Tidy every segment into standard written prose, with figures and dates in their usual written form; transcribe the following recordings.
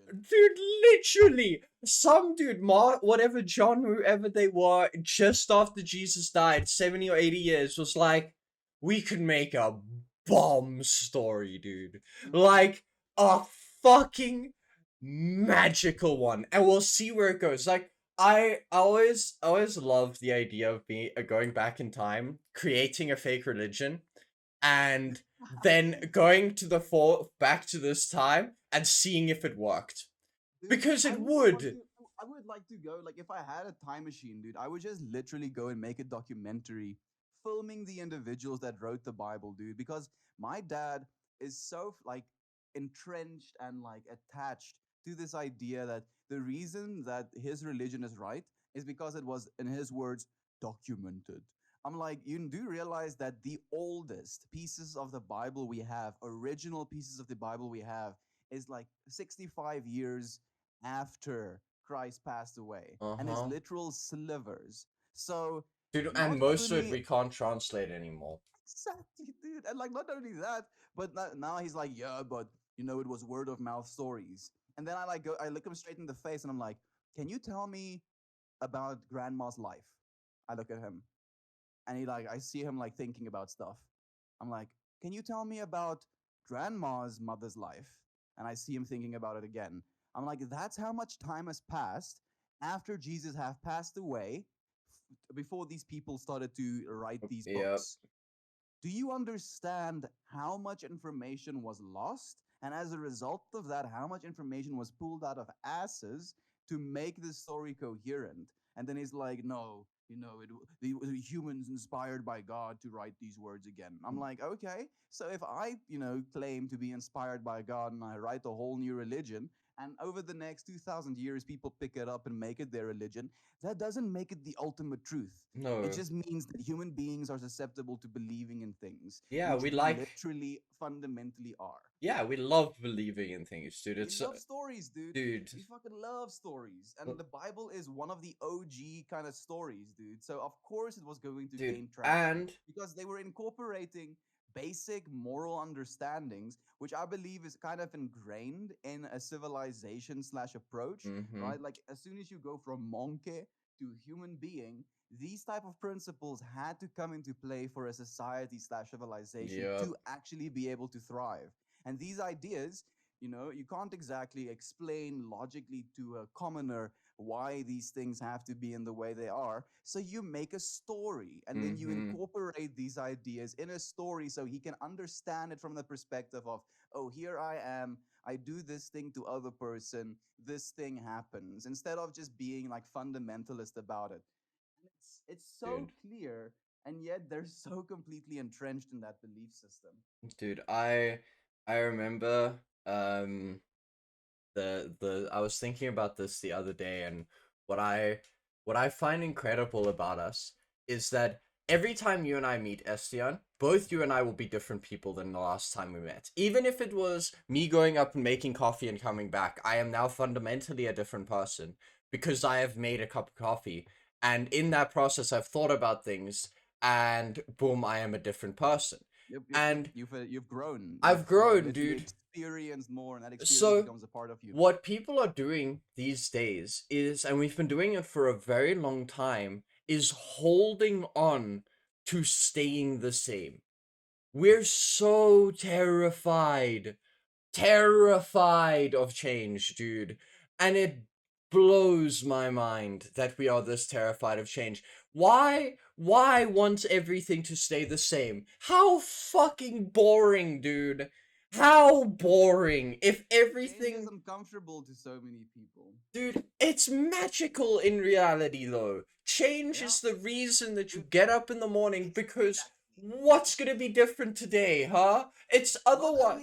Dude, literally, some dude, whatever John, whoever they were, just after Jesus died, 70 or 80 years, was like, we could make a bomb story, dude. Like, a fucking magical one. And we'll see where it goes. Like, I always loved the idea of going back in time, creating a fake religion, and then going to back to this time and seeing if it worked. Dude, Because it would. I would like to go, like, if I had a time machine, dude, I would just literally go and make a documentary filming the individuals that wrote the Bible, dude, because my dad is so, like, entrenched and, like, attached to this idea that the reason that his religion is right is because it was, in his words, documented. I'm like, you do realize that the oldest pieces of the Bible we have, original pieces of the Bible we have, is like 65 years after Christ passed away, and his Uh-huh. literal slivers. So Dude, and not most of it only we can't translate anymore. exactly, dude, and like not only that, but now he's like, yeah, but it was word of mouth stories. And then I look him straight in the face, and I'm like, can you tell me about grandma's life? I look at him, and I see him like thinking about stuff. I'm like, can you tell me about grandma's mother's life? And I see him thinking about it again. I'm like, that's how much time has passed after Jesus have passed away, before these people started to write these Yep. books. Do you understand how much information was lost? And as a result of that, how much information was pulled out of asses to make this story coherent? And then he's like, no, the humans inspired by God to write these words again. I'm like, okay, so if I, claim to be inspired by God and I write a whole new religion, and over the next 2,000 years, people pick it up and make it their religion, that doesn't make it the ultimate truth. It No. just means that human beings are susceptible to believing in things, Yeah, which we we like. literally fundamentally are. Yeah, we love believing in things, dude. We It's. love stories, dude. Dude. We fucking love stories. And the Bible is one of the OG kind of stories, dude. So, of course, it was going to Dude. gain traction And. because they were incorporating basic moral understandings, which I believe is kind of ingrained in a civilization slash approach, Mm-hmm. right? Like, as soon as you go from monkey to human being, these type of principles had to come into play for a society slash civilization Yep. to actually be able to thrive. And these ideas, you can't exactly explain logically to a commoner why these things have to be in the way they are. So you make a story and then you Mm-hmm. incorporate these ideas in a story so he can understand it from the perspective of, oh, here I am, I do this thing to other person, this thing happens, instead of just being like fundamentalist about it. And it's so Dude. clear, and yet they're so completely entrenched in that belief system. Dude, I remember the I was thinking about this the other day, and what I what I find incredible about us is that every time you and I meet Estian, both you and I will be different people than the last time we met. Even if it was me going up and making coffee and coming back, I am now fundamentally a different person because I have made a cup of coffee, and in that process I've thought about things, and boom, I am a different person. And You've grown. I've You've grown, literally dude. experienced more, and that experience So becomes a part of you. what people are doing these days is, and we've been doing it for a very long time, is holding on to staying the same. We're so terrified of change, dude. And it blows my mind that we are this terrified of change. Why want everything to stay the same? How fucking boring, dude. How boring if Change is everything. uncomfortable to so many people. Dude, it's magical in reality though. Change Yeah, is the reason that you dude, get up in the morning because exactly. what's gonna be different today, huh? It's Not otherwise. only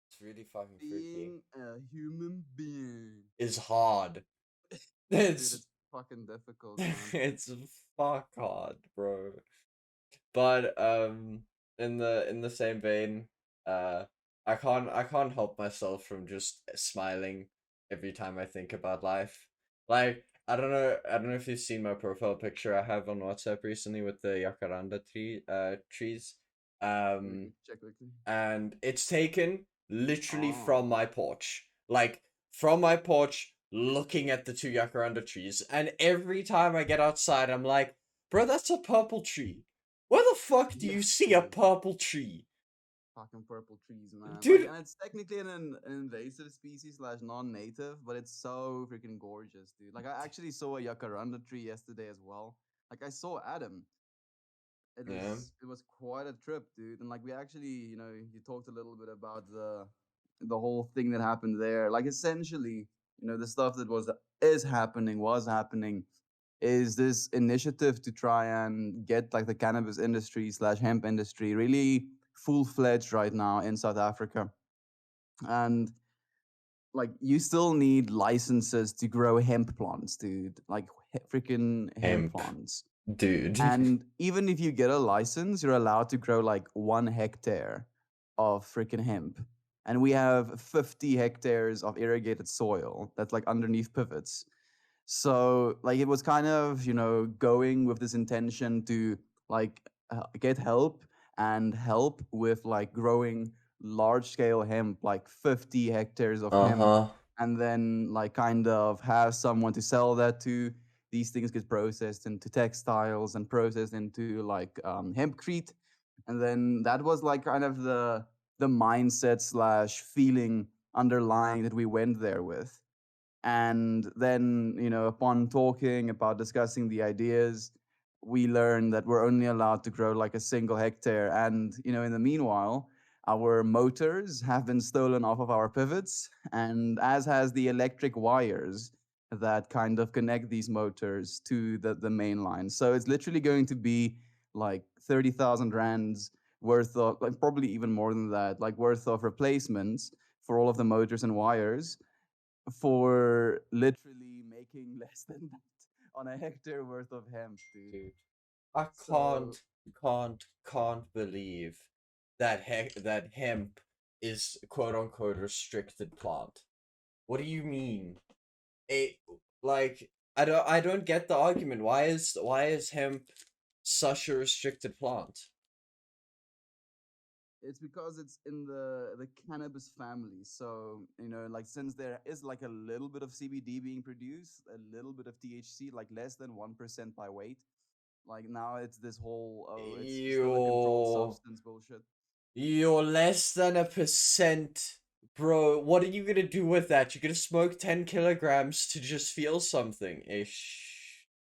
It's really fucking freaky. being a human being. Is hard. Dude, It's it's fucking difficult, man. it's fuck hard, bro. But in the same vein, uh I can't help myself from just smiling every time I think about life. Like I don't know if you've seen my profile picture I have on WhatsApp recently with the jacaranda trees. Let me Um, check quickly. and it's taken literally Oh, from my porch. Like from my porch, looking at the two jacaranda trees. And every time I get outside, I'm like, bro, that's a purple tree. Where the fuck do yeah, you see a dude. purple tree? Fucking purple trees, man. Like, Dude, and it's technically an invasive species slash non-native, but it's so freaking gorgeous, dude. Like, I actually saw a jacaranda tree yesterday as well. Like, I saw Adam. yeah. It was quite a trip, dude. And like, we actually, you talked a little bit about the whole thing that happened there. Like, essentially, the stuff that was happening is this initiative to try and get like the cannabis industry slash hemp industry really full fledged right now in South Africa. And like, you still need licenses to grow hemp plants, dude. Like, freaking hemp Hemp. plants. Dude. And even if you get a license, you're allowed to grow like 1 hectare of freaking hemp. And we have 50 hectares of irrigated soil that's like underneath pivots. So like, it was kind of, going with this intention to like get help and help with like growing large scale hemp, like 50 hectares of hemp, Uh-huh. and then like kind of have someone to sell that to. These things get processed into textiles and processed into like hempcrete. And then that was like kind of the mindset slash feeling underlying that we went there with. And then, upon talking about discussing the ideas, we learned that we're only allowed to grow like a single hectare. And, in the meanwhile, our motors have been stolen off of our pivots, and as has the electric wires that kind of connect these motors to the main line. So it's literally going to be like 30,000 rands worth of, like, probably even more than that, like worth of replacements for all of the motors and wires, for literally making less than that on a hectare worth of hemp, dude. Dude. I So can't believe that that hemp is quote unquote restricted plant. What do you mean? It like I don't get the argument. Why is hemp such a restricted plant? it's because it's in the cannabis family. So, like, since there is like a little bit of CBD being produced, a little bit of THC, like less than 1% by weight. Like, now it's this whole, oh, it's still a controlled You're substance bullshit. you're less than a percent, bro. What are you gonna do with that? You're gonna smoke 10 kilograms to just feel something ish.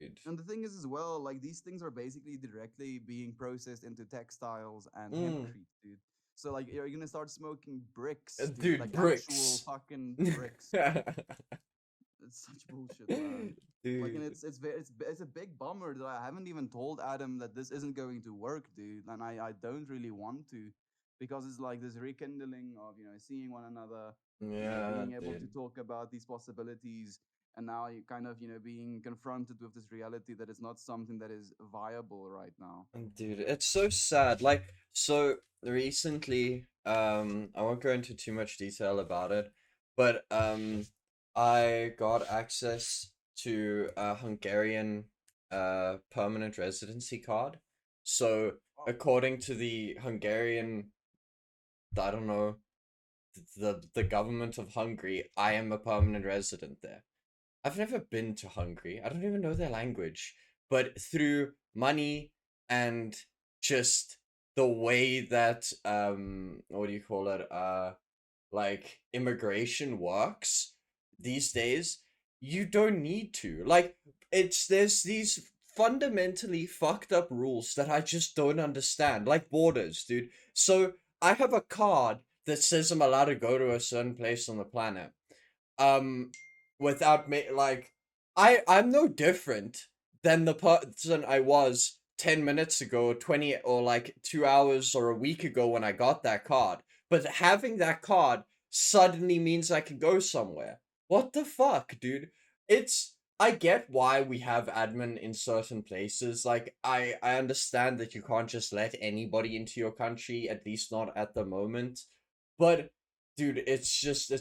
Dude. And the thing is as well, like, these things are basically directly being processed into textiles and Mm. hempcrete, dude. So like, you're gonna start smoking bricks, dude, Dude, like actual bricks. fucking bricks. It's such bullshit, man. Like, and Dude. it's a big bummer that I haven't even told Adam that this isn't going to work, dude. And I don't really want to, because it's like this rekindling of, seeing one another, Yeah, being able to dude. talk about these possibilities, and now you kind of, being confronted with this reality that it's not something that is viable right now. Dude, it's so sad. Like, so recently, I won't go into too much detail about it, but I got access to a Hungarian permanent residency card. So Oh, according to the Hungarian, I don't know, the government of Hungary, I am a permanent resident there. I've never been to Hungary. I don't even know their language. But through money and just the way that what do you call it? Like immigration works these days, you don't need to. Like there's these fundamentally fucked up rules that I just don't understand. Like borders, dude. So I have a card that says I'm allowed to go to a certain place on the planet um without me like I'm no different than the person I was 10 minutes ago, 20 or like 2 hours or a week ago when I got that card. But having that card suddenly means I can go somewhere. What the fuck, dude? It's I get why we have admin in certain places. Like I understand that you can't just let anybody into your country, at least not at the moment. But dude, it's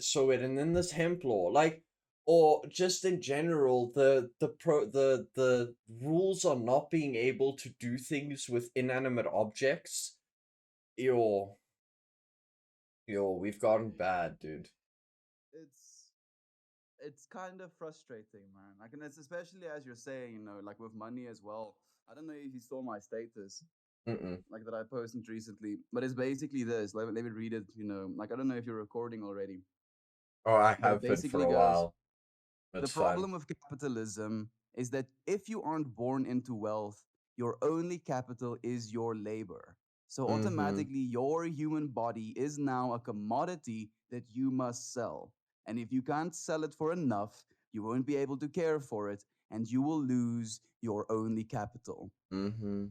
so weird. And then this hemp law, like or just in general, the rules on not being able to do things with inanimate objects. Yo, we've gotten bad, dude. It's it's kind of frustrating, man. Like, and it's especially as you're saying, like with money as well. I don't know if you saw my status, Mm-mm. like that I posted recently, but it's basically this. Let me read it. Like I don't know if you're recording already, Oh, I but it have been for basically a goes: while. the That's fine. problem with capitalism is that if you aren't born into wealth, your only capital is your labor. So Mm-hmm. automatically, your human body is now a commodity that you must sell. And if you can't sell it for enough, you won't be able to care for it, and you will lose your only capital. Mm-hmm.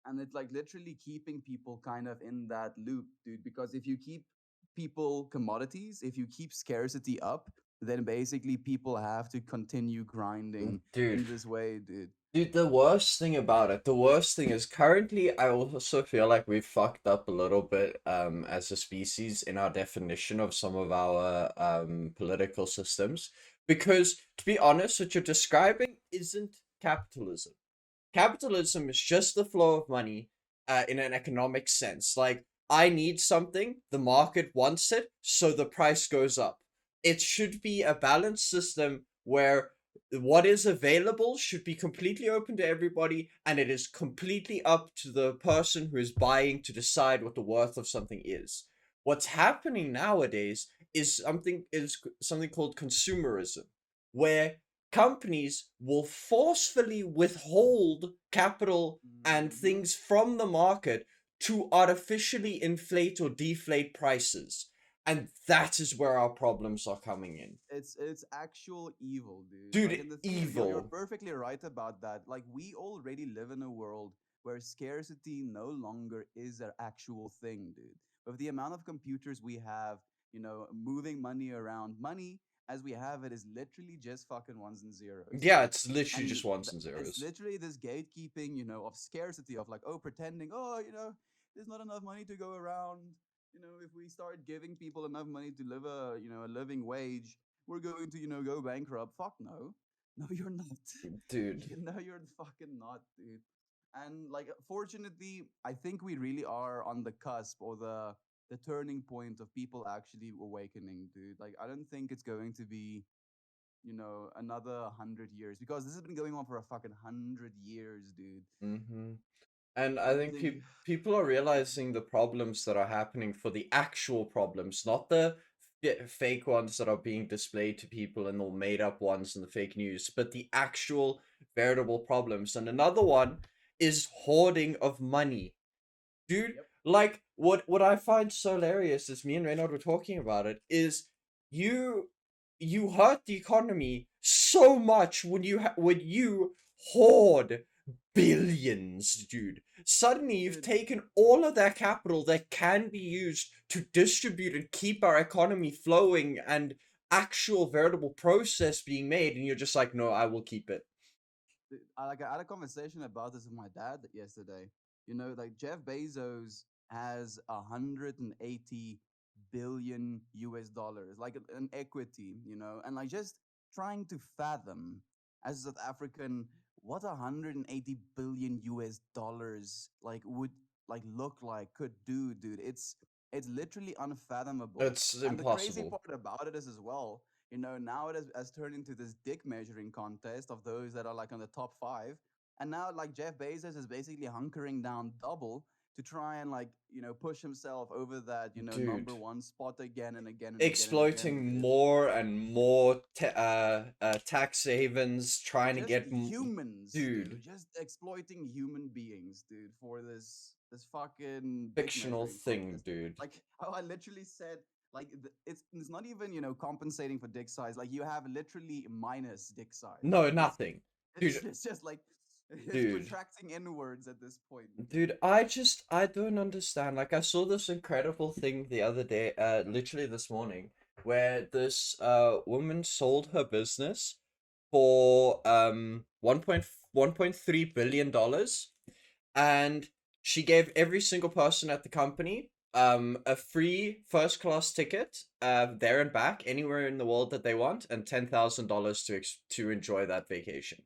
And it's like literally keeping people kind of in that loop, dude. Because if you keep people commodities, if you keep scarcity up, then basically people have to continue grinding Dude. in this way, dude. Dude, the worst thing about it, the worst thing is currently I also feel like we've fucked up a little bit as a species in our definition of some of our political systems. Because to be honest, what you're describing isn't capitalism. Capitalism is just the flow of money in an economic sense. Like, I need something, the market wants it, so the price goes up. It should be a balanced system where what is available should be completely open to everybody, and it is completely up to the person who is buying to decide what the worth of something is. What's happening nowadays is something called consumerism, where companies will forcefully withhold capital and Hmm. things from the market to artificially inflate or deflate prices. And that is where our problems are coming in. It's actual evil, dude. Like, Dude, and the thing is, you're evil. perfectly right about that. Like, we already live in a world where scarcity no longer is an actual thing, dude. With the amount of computers we have, moving money around, money as we have it is literally just fucking ones and zeros, Yeah, dude. it's literally And just ones and it's zeros. literally this gatekeeping, of scarcity, of like, oh, pretending, oh, there's not enough money to go around. If we start giving people enough money to live a living wage, we're going to, go bankrupt. Fuck no. No, you're not. Dude. You're fucking not, dude. And like, fortunately, I think we really are on the cusp, or the turning point of people actually awakening, dude. Like, I don't think it's going to be, another 100 years, because this has been going on for a fucking 100 years, dude. Mm-hmm. And I I don't think think. people are realizing the problems that are happening for the actual problems, not the fake ones that are being displayed to people and the made up ones in the fake news, but the actual veritable problems. And another one is hoarding of money. Dude, Yep. like what I find so hilarious is me and Reynard were talking about it is you you hurt the economy so much when you hoard billions, dude. Suddenly you've Dude, taken all of that capital that can be used to distribute and keep our economy flowing and actual veritable process being made, and you're just like, no, I will keep it. I had a conversation about this with my dad yesterday. Like, Jeff Bezos has 180 billion US dollars, like an equity, and like, just trying to fathom as a South African what 180 billion US dollars like would like look like, could do, dude. It's literally unfathomable. It's And the crazy impossible. part about it is as well, now it has turned into this dick measuring contest of those that are like on the top five. And now, like, Jeff Bezos is basically hunkering down double to try and, like, push himself over that, Dude. number one spot again and again and again and again, Exploiting dude. more and more tax havens, trying to Just get humans, dude, dude. Just exploiting human beings, dude, for this fucking dick fictional measuring thing, contest. dude. Like, how I literally said, like, it's not even, compensating for dick size. Like, you have literally minus dick size. No, Like, it's nothing, it's dude, it's just like it's dude, contracting inwards at this point, dude. dude. I don't understand. Like, I saw this incredible thing the other day, literally this morning, where this woman sold her business for 1.3 billion dollars, and she gave every single person at the company a free first class ticket there and back anywhere in the world that they want, and $10,000 to enjoy that vacation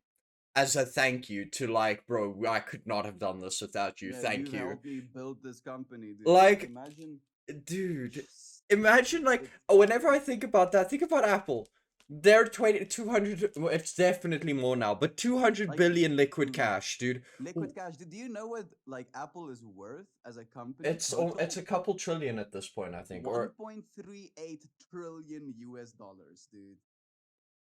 as a thank you to, like, bro, I could not have done this without you, Yeah, thank you've you. helped me build this company, dude. Like, Like, imagine. dude, imagine, like, It's whenever I think about that, think about Apple. They're 200, well, it's definitely more now, but 200 like billion liquid mm, cash, dude. liquid cash. Do you know what like Apple is worth as a company It's total? a couple trillion at this point, I think. Or 1.38 trillion US dollars, dude.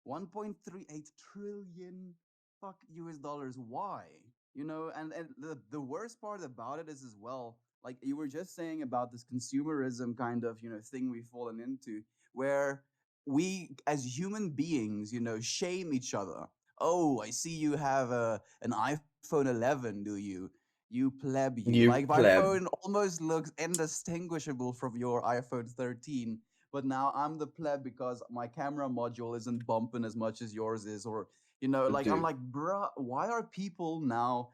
1.38 trillion fuck US dollars. Why? You know, and the worst part about it is as well, like you were just saying about this consumerism kind of, thing we've fallen into, where we as human beings, shame each other. Oh, I see you have an iPhone 11, do you? You pleb, you. you Like my pleb. phone almost looks indistinguishable from your iPhone 13, but now I'm the pleb because my camera module isn't bumping as much as yours is, or like I'm Dude, like, bruh, why are people now,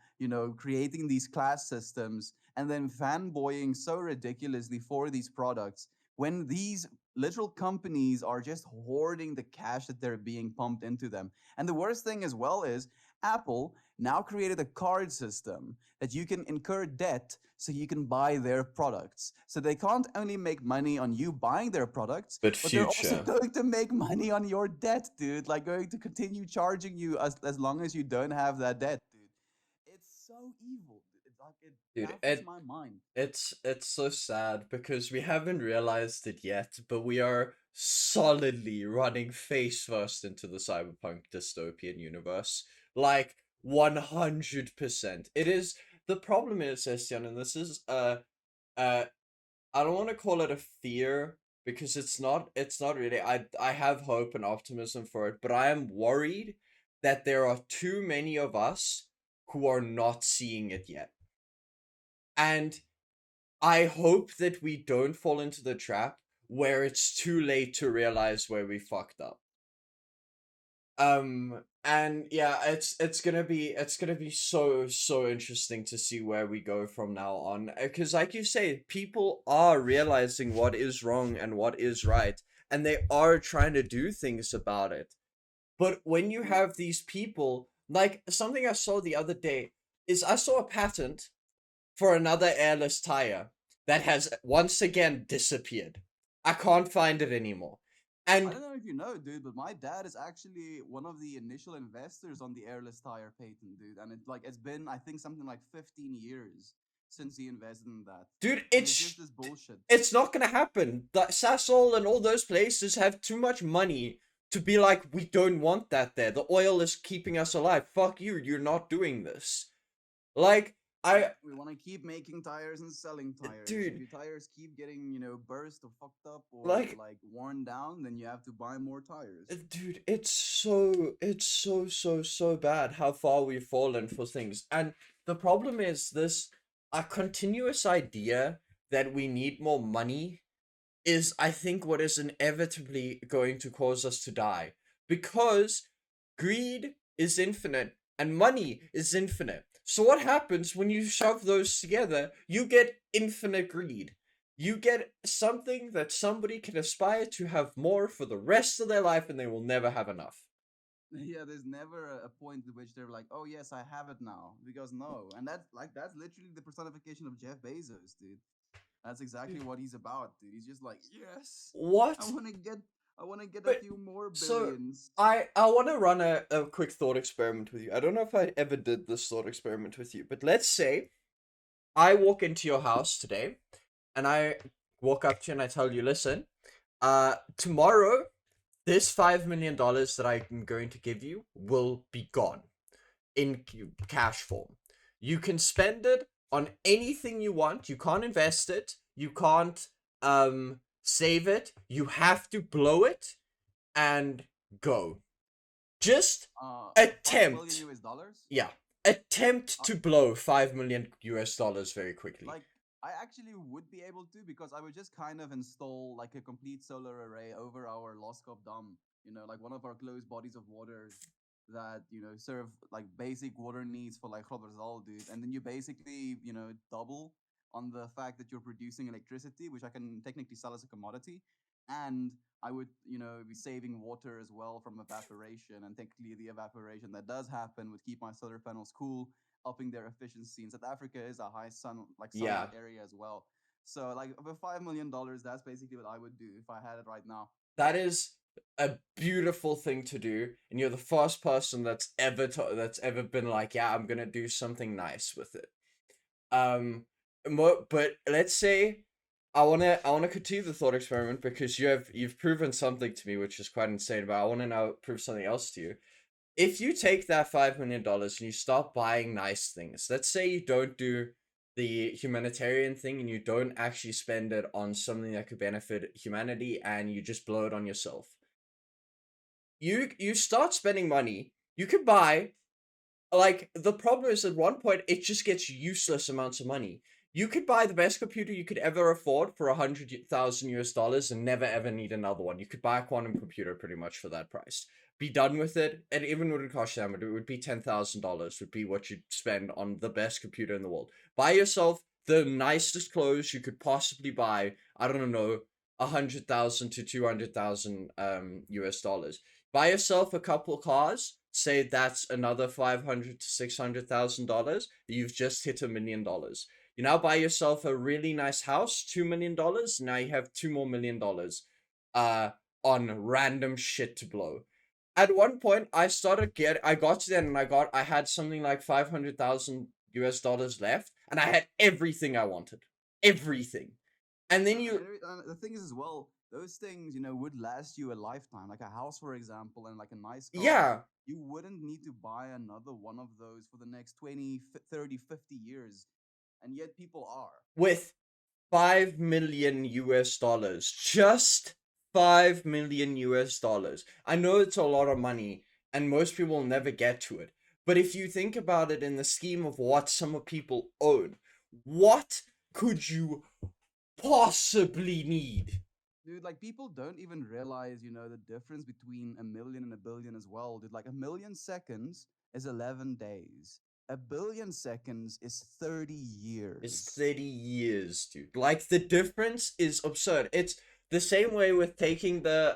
creating these class systems and then fanboying so ridiculously for these products when these literal companies are just hoarding the cash that they're being pumped into them? And the worst thing as well is Apple now created a card system that you can incur debt so you can buy their products. So they can't only make money on you buying their products, but but they're also future. going to make money on your debt, dude. Like going to continue charging you as long as you don't have that debt, dude. It's so evil. It's like it Dude, baffles my mind. it's so sad because we haven't realized it yet, but we are solidly running face first into the cyberpunk dystopian universe. Like 100%. It is the problem is, Estian, and this is uh I don't want to call it a fear because it's not really. I have hope and optimism for it, but I am worried that there are too many of us who are not seeing it yet. And I hope that we don't fall into the trap where it's too late to realize where we fucked up. And yeah, it's gonna be so interesting to see where we go from now on, because like you say, people are realizing what is wrong and what is right, and they are trying to do things about it. But when you Mm. have these people, like something I saw the other day, is I saw a patent for another airless tire that has once again disappeared. I can't find it anymore. I And don't know if you know, dude, but my dad is actually one of the initial investors on the airless tire patent, dude. And it's been, I think, something like 15 years since he invested in that. dude, And it's just this bullshit. it's not gonna happen. That Sasol and all those places have too much money to be like, we don't want that there. The oil is keeping us alive. Fuck you, you're not doing this. Like, Yeah, I, we want to keep making tires and selling tires. If dude, your tires keep getting, burst or fucked up or like, like worn down, then you have to buy more tires. dude, it's so bad how far we've fallen for things. And the problem is this, a continuous idea that we need more money is, I think, what is inevitably going to cause us to die. Because greed is infinite and money is infinite. So what happens when you shove those together? You get infinite greed. You get something that somebody can aspire to have more for the rest of their life, and they will never have enough. Yeah, there's never a point at which they're like, "Oh yes, I have it now," because no, and that's literally the personification of Jeff Bezos, dude. That's exactly Dude, what he's about, dude. He's just like, "Yes, I what? want to get, I want to get a But few more so billions." I want to run a quick thought experiment with you. I don't know if I ever did this thought experiment with you, but let's say I walk into your house today and I walk up to you and I tell you, listen, tomorrow this $5 million that I'm going to give you will be gone in cash form. You can spend it on anything you want. You can't invest it. You can't save it. You have to blow it and go. Just 5 million attempt. US dollars. Yeah. Attempt to blow 5 million US dollars very quickly. Like I actually would be able to because I would just kind of install like a complete solar array over our Loskop Dam, like one of our closed bodies of water that, serve like basic water needs for like Groblersdal, dude. And then you basically, double on the fact that you're producing electricity, which I can technically sell as a commodity, and I would, be saving water as well from evaporation. And technically, the evaporation that does happen would keep my solar panels cool, upping their efficiency. And South Africa is a high Yeah, sunlight area as well. So, like, with $5 million, that's basically what I would do if I had it right now. that is a beautiful thing to do, and you're the first person that's ever been like, yeah, I'm gonna do something nice with it. Um, but let's say I wanna continue the thought experiment because you've proven something to me which is quite insane. But I want to now prove something else to you. If you take that $5 million and you start buying nice things, let's say you don't do the humanitarian thing and you don't actually spend it on something that could benefit humanity and you just blow it on yourself. You start spending money. You could buy, like, the problem is at one point it just gets useless amounts of money. You could buy the best computer you could ever afford for 100,000 US dollars and never ever need another one. You could buy a quantum computer pretty much for that price. Be done with it, and even wouldn't cost you that much. It would be $10,000 would be what you'd spend on the best computer in the world. Buy yourself the nicest clothes you could possibly buy. I don't know, 100,000 to 200,000 US dollars. Buy yourself a couple cars. Say that's another 500 to $600,000. You've just hit $1 million. You now buy yourself a really nice house, $2 million. Now you have $2 more million on random shit to blow. At one point, I got to that and I had something like 500,000 US dollars left, and I had everything I wanted, everything. And then The thing is, as well, those things, would last you a lifetime. Like a house, for example, and like a nice car. yeah, You wouldn't need to buy another one of those for the next 20, 30, 50 years. And yet people are. with 5 million US dollars, just 5 million US dollars. I know it's a lot of money, and most people will never get to it. But if you think about it in the scheme of what some people own, what could you possibly need? Dude, like people don't even realize, the difference between a million and a billion as well. Dude, like a million seconds is 11 days. A billion seconds is 30 It's years. 30 years, dude. Like, the difference is absurd. It's the same way with taking the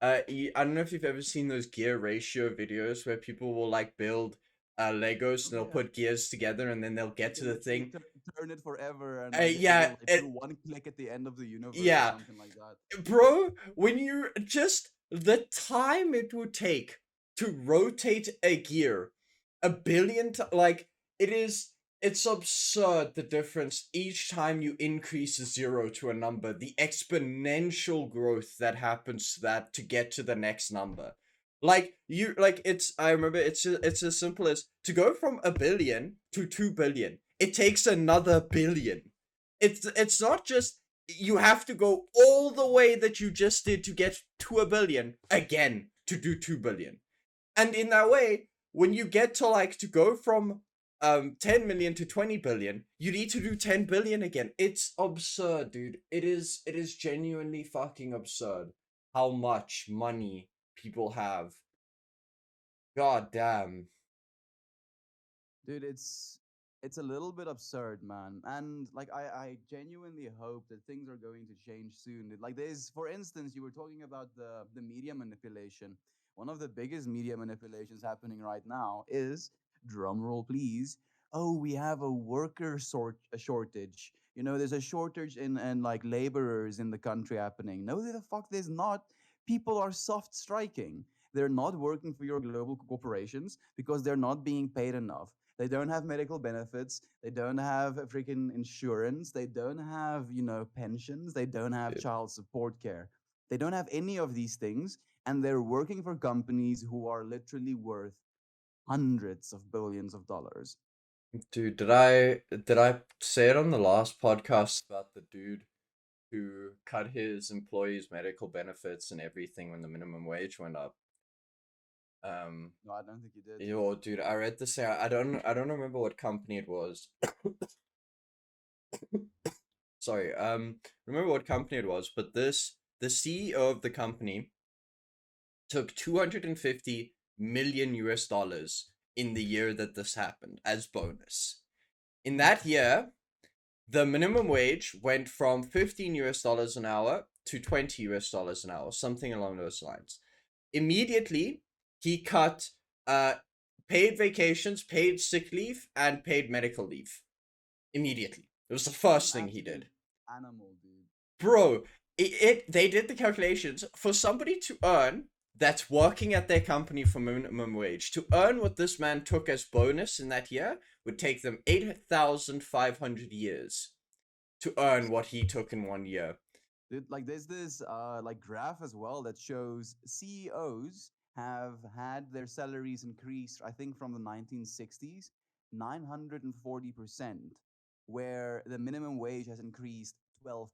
I don't know if you've ever seen those gear ratio videos where people will like build Legos and they'll Yeah. put gears together and then they'll get to the thing. Turn it forever and like, Yeah, do one click at the end of the universe or yeah, something like that. bro. When you just the time it would take to rotate a gear a billion like it's absurd the difference each time you increase a zero to a number, the exponential growth that happens to that to get to the next number. I remember it's as simple as to go from a billion to 2 billion. It takes another billion. It's not just you have to go all the way that you just did to get to a billion again to do 2 billion. And in that way, when you get to like to go from 10 million to 20 billion, you need to do 10 billion again. It's absurd, dude. It is genuinely fucking absurd how much money people have. God damn. Dude, it's a little bit absurd, man. And like I genuinely hope that things are going to change soon. Like there's, for instance, you were talking about the media manipulation. One of the biggest media manipulations happening right now is, drum roll please, oh, we have a shortage. There's a shortage in like laborers in the country happening. No, the fuck there's not. People are soft striking. They're not working for your global corporations because they're not being paid enough. They don't have medical benefits. They don't have freaking insurance. They don't have, pensions. They don't have Dude, child support care. They don't have any of these things. And they're working for companies who are literally worth hundreds of billions of dollars. dude, did I say it on the last podcast about the dude who cut his employees' medical benefits and everything when the minimum wage went up? No, I don't think you did. Yo, dude, I read this. I don't remember what company it was. Sorry. Remember what company it was, but the CEO of the company took 250 million US dollars in the year that this happened as bonus. In that year, the minimum wage went from $15 an hour to $20 an hour, something along those lines. Immediately, he cut paid vacations, paid sick leave, and paid medical leave. Immediately. It was the first thing he did. Animal, dude. Bro, they did the calculations for somebody to earn that's working at their company for minimum wage to earn what this man took as bonus in that year would take them 8,500 years to earn what he took in 1 year. Dude, like there's this like graph as well that shows CEOs have had their salaries increased, I think from the 1960s, 940%, where the minimum wage has increased 12%.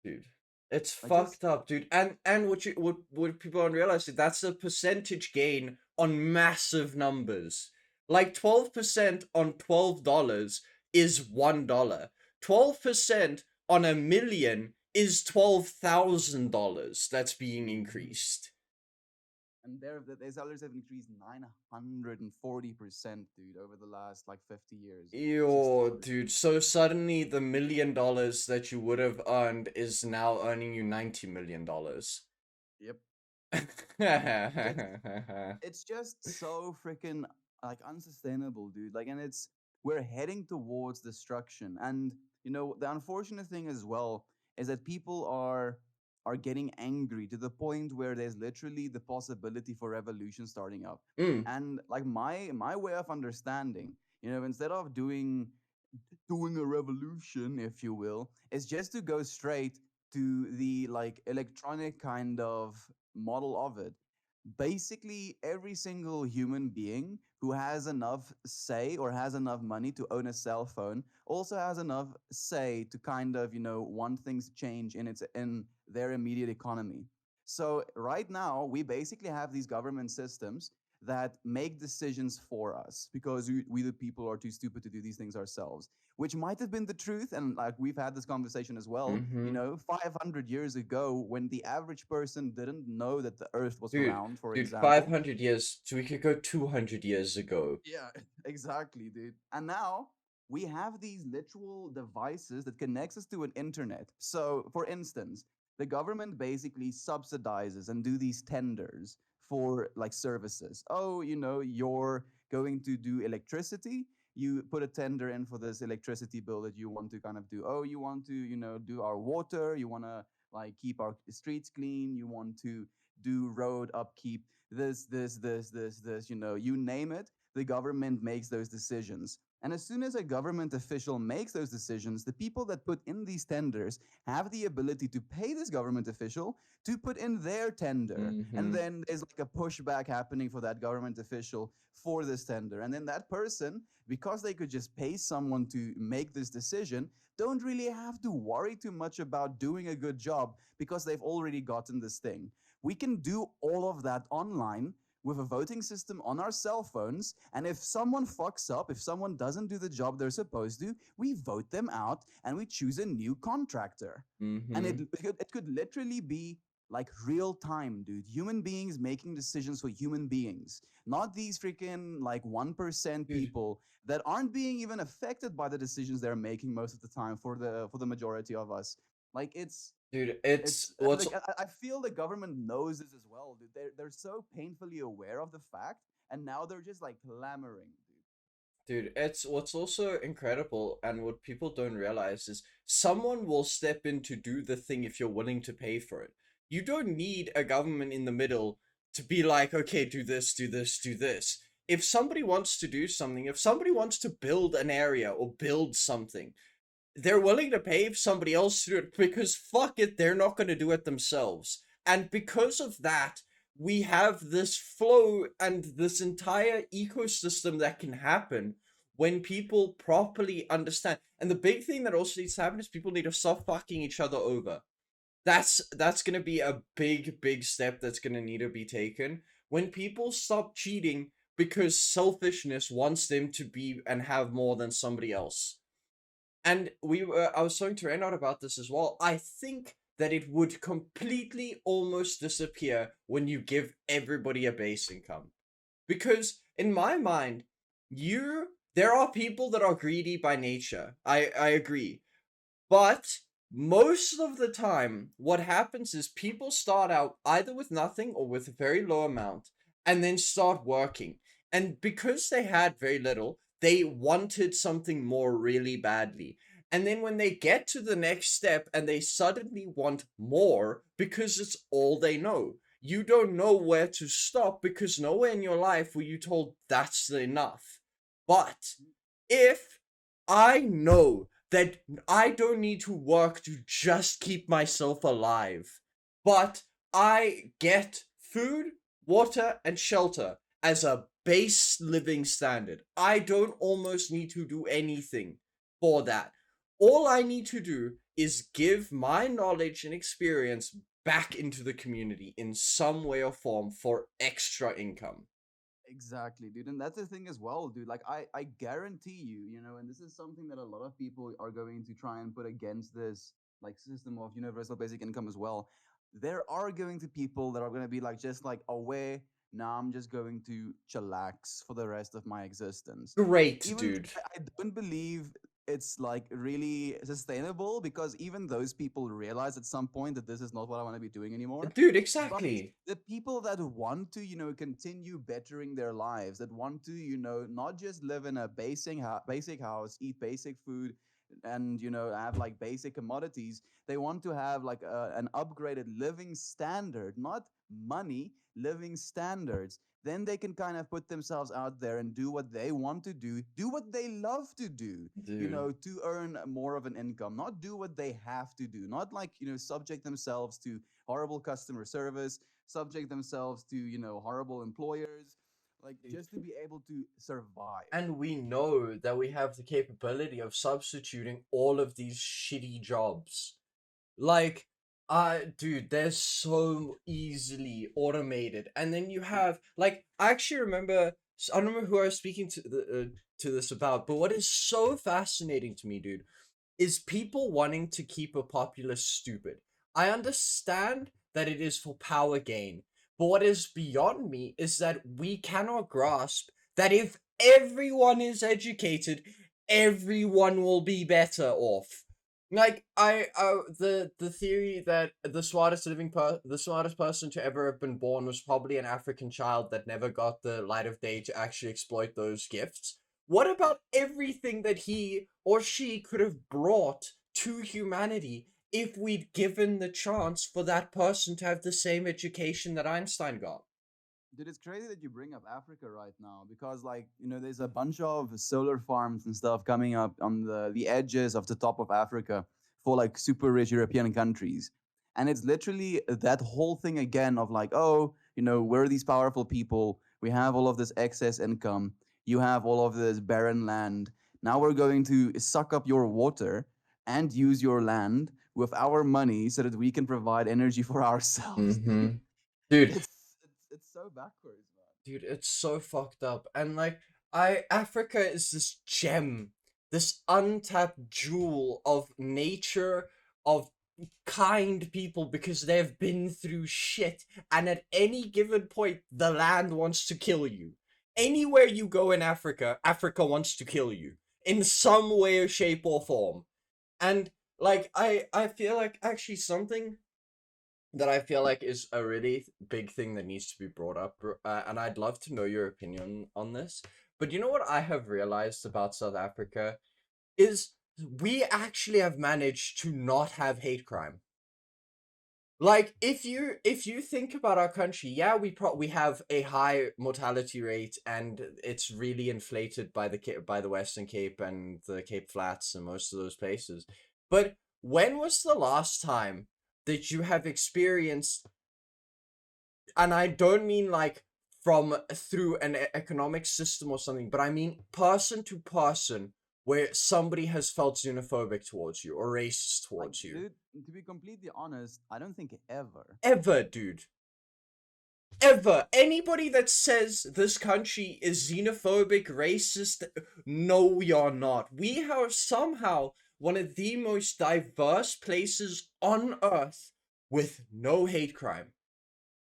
Dude, it's Like just fucked up, dude. And what people don't realize is that's a percentage gain on massive numbers. Like 12% on $12 is $1. 12% on a million is $12,000 that's being increased. and their salaries have increased 940%, dude, over the last like 50 years, 60 Yo, years. dude, so suddenly the $1 million that you would have earned is now earning you $90 million. Yep. It's just so freaking like unsustainable, dude. Like, and it's we're heading towards destruction. And you know, the unfortunate thing as well is that people are getting angry to the point where there's literally the possibility for revolution starting up. Mm, And like my way of understanding, you know, instead of doing a revolution, if you will, is just to go straight to the like electronic kind of model of it. Basically, every single human being who has enough say or has enough money to own a cell phone also has enough say to kind of, you know, want things to change in their immediate economy. So right now, we basically have these government systems that make decisions for us because we the people are too stupid to do these things ourselves, which might have been the truth. And like we've had this conversation as well, you mm-hmm. know, 500 years ago when the average person didn't know that the earth was Dude, round, for dude, example. 500 years, so we could go 200 years ago. Yeah, exactly, dude. And now we have these literal devices that connects us to an internet. So, for instance, the government basically subsidizes and do these tenders for like services. Oh, you know, you're going to do electricity. You put a tender in for this electricity bill that you want to kind of do. Oh, you want to, you know, do our water. You want to like keep our streets clean. You want to do road upkeep. This, you know, you name it, the government makes those decisions. And as soon as a government official makes those decisions, the people that put in these tenders have the ability to pay this government official to put in their tender. And Mm-hmm. then there's like a pushback happening for that government official for this tender. And then that person, because they could just pay someone to make this decision, don't really have to worry too much about doing a good job because they've already gotten this thing. We can do all of that online with a voting system on our cell phones. And if someone fucks up, if someone doesn't do the job they're supposed to, we vote them out and we choose a new contractor. And Mm-hmm. it could literally be like real time, dude. Human beings making decisions for human beings, not these freaking like 1% Dude, people that aren't being even affected by the decisions they're making most of the time for the majority of us. Like dude, it's it's what's like I feel the government knows this as well, dude. They're so painfully aware of the fact, and now they're just like clamoring, dude. Dude, it's what's also incredible and what people don't realize is someone will step in to do the thing if you're willing to pay for it. You don't need a government in the middle to be like, okay, do this, do this, do this. If somebody wants to do something, if somebody wants to build an area or build something, they're willing to pay somebody else to do it because fuck it, they're not going to do it themselves. And because of that, we have this flow and this entire ecosystem that can happen when people properly understand. And the big thing that also needs to happen is people need to stop fucking each other over. That's going to be a big step that's going to need to be taken when people stop cheating because selfishness wants them to be and have more than somebody else. And I was talking to Reynard about this as well. I think that it would completely almost disappear when you give everybody a base income. Because in my mind, you there are people that are greedy by nature. I agree. But most of the time, what happens is people start out either with nothing or with a very low amount and then start working. And because they had very little, they wanted something more really badly. And then when they get to the next step and they suddenly want more because it's all they know, you don't know where to stop because nowhere in your life were you told that's enough. But if I know that I don't need to work to just keep myself alive, but I get food, water, and shelter as a base living standard. I don't almost need to do anything for that. All I need to do is give my knowledge and experience back into the community in some way or form for extra income. Exactly, dude. And that's the thing as well, dude. Like I guarantee you, and this is something that a lot of people are going to try and put against this like system of universal basic income as well. There are going to people that are going to be like just like away. Now I'm just going to chillax for the rest of my existence. Great, Even dude. though I don't believe it's like really sustainable because even those people realize at some point that this is not what I want to be doing anymore. Dude, But exactly. the people that want to, continue bettering their lives, that want to, not just live in a basic house, eat basic food, and have like basic commodities. They want to have like an upgraded living standard, not money, living standards. Then they can kind of put themselves out there and do what they want to do what they love to do, Dude. to earn more of an income, not do what they have to do, not like, subject themselves to horrible customer service, subject themselves to, horrible employers, like just to be able to survive. And we know that we have the capability of substituting all of these shitty jobs. Like, dude, they're so easily automated. And then you have, like, I actually remember, I don't remember who I was speaking to this about, but what is so fascinating to me, dude, is people wanting to keep a populace stupid. I understand that it is for power gain, but what is beyond me is that we cannot grasp that if everyone is educated, everyone will be better off. Like the theory that the smartest person to ever have been born was probably an African child that never got the light of day to actually exploit those gifts. What about everything that he or she could have brought to humanity if we'd given the chance for that person to have the same education that Einstein got? Dude, it's crazy that you bring up Africa right now because, like, there's a bunch of solar farms and stuff coming up on the edges of the top of Africa for like super rich European countries. And it's literally that whole thing again of like, oh, we're these powerful people. We have all of this excess income. You have all of this barren land. Now we're going to suck up your water and use your land with our money so that we can provide energy for ourselves, dude. Mm-hmm. Dude, It's so backwards, man. dude, it's so fucked up. And like, Africa is this gem, this untapped jewel of nature, of kind people because they've been through shit, and at any given point, the land wants to kill you. Anywhere you go in Africa, Africa wants to kill you in some way or shape or form. And like, I feel like actually something that I feel like is a really big thing that needs to be brought up, and I'd love to know your opinion on this. But you know what I have realized about South Africa is we actually have managed to not have hate crime. Like if you think about our country, yeah, we have a high mortality rate, and it's really inflated by by the Western Cape and the Cape Flats and most of those places. But when was the last time that you have experienced, and I don't mean like from through an economic system or something, but I mean person to person, where somebody has felt xenophobic towards you or racist Like, towards you? dude, to be completely honest, I don't think ever. Ever, dude. Ever. Anybody that says this country is xenophobic, racist, no, you're not. We are somehow one of the most diverse places on earth with no hate crime.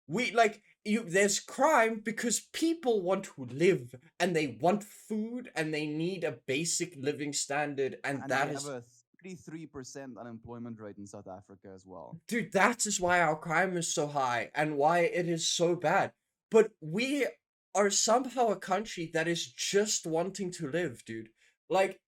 We like there's crime because people want to live and they want food and they need a basic living standard, and And we that have is, a 33% unemployment rate in South Africa as well. dude, that is why our crime is so high and why it is so bad. But we are somehow a country that is just wanting to live, dude. Like,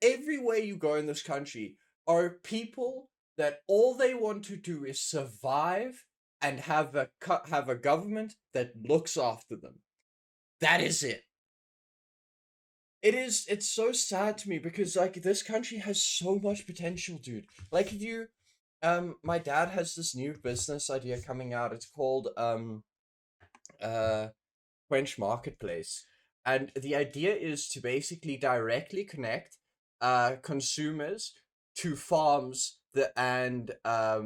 everywhere you go in this country are people that all they want to do is survive and have a government that looks after them. That is it. It's so sad to me because like this country has so much potential, dude. Like if you my dad has this new business idea coming out. It's called uh French Marketplace. And the idea is to basically directly connect consumers to farms that and I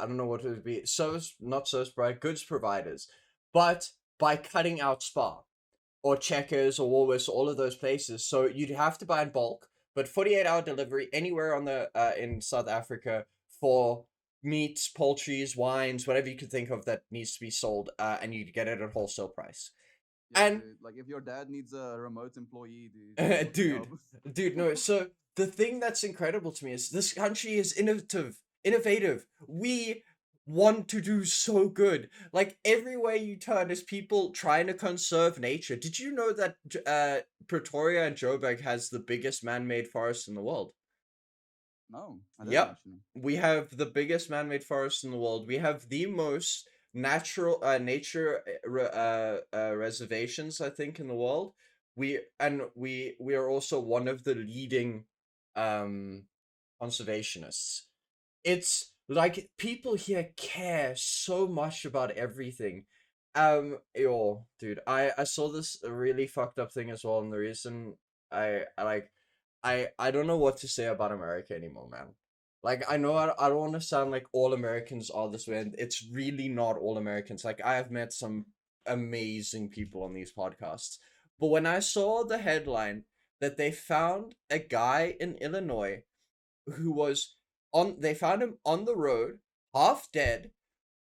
don't know what it would be, service not service provider, goods providers, but by cutting out Spar or Checkers or Woolworths, all of those places. So you'd have to buy in bulk, but 48-hour delivery anywhere on the in South Africa for meats, poultries, wines, whatever you could think of that needs to be sold, and you'd get it at wholesale price. Yeah, And dude. Like if your dad needs a remote employee, dude, look me dude, up. no. So the thing that's incredible to me is this country is innovative. We want to do so good. Like everywhere you turn is people trying to conserve nature. Did you know that Pretoria and Joburg has the biggest man-made forest in the world? No, I didn't Yep. actually. We have the biggest man-made forest in the world. We have the most natural nature reservations, I think, in the world. We are also one of the leading um conservationists. It's like people here care so much about everything. Yo, dude, I saw this really fucked up thing as well, and the reason I like I don't know what to say about America anymore, man. Like I know I don't want to sound like all Americans are this way, and it's really not all Americans. Like I have met some amazing people on these podcasts, but when I saw the headline that they found a guy in Illinois who was they found him on the road, half dead,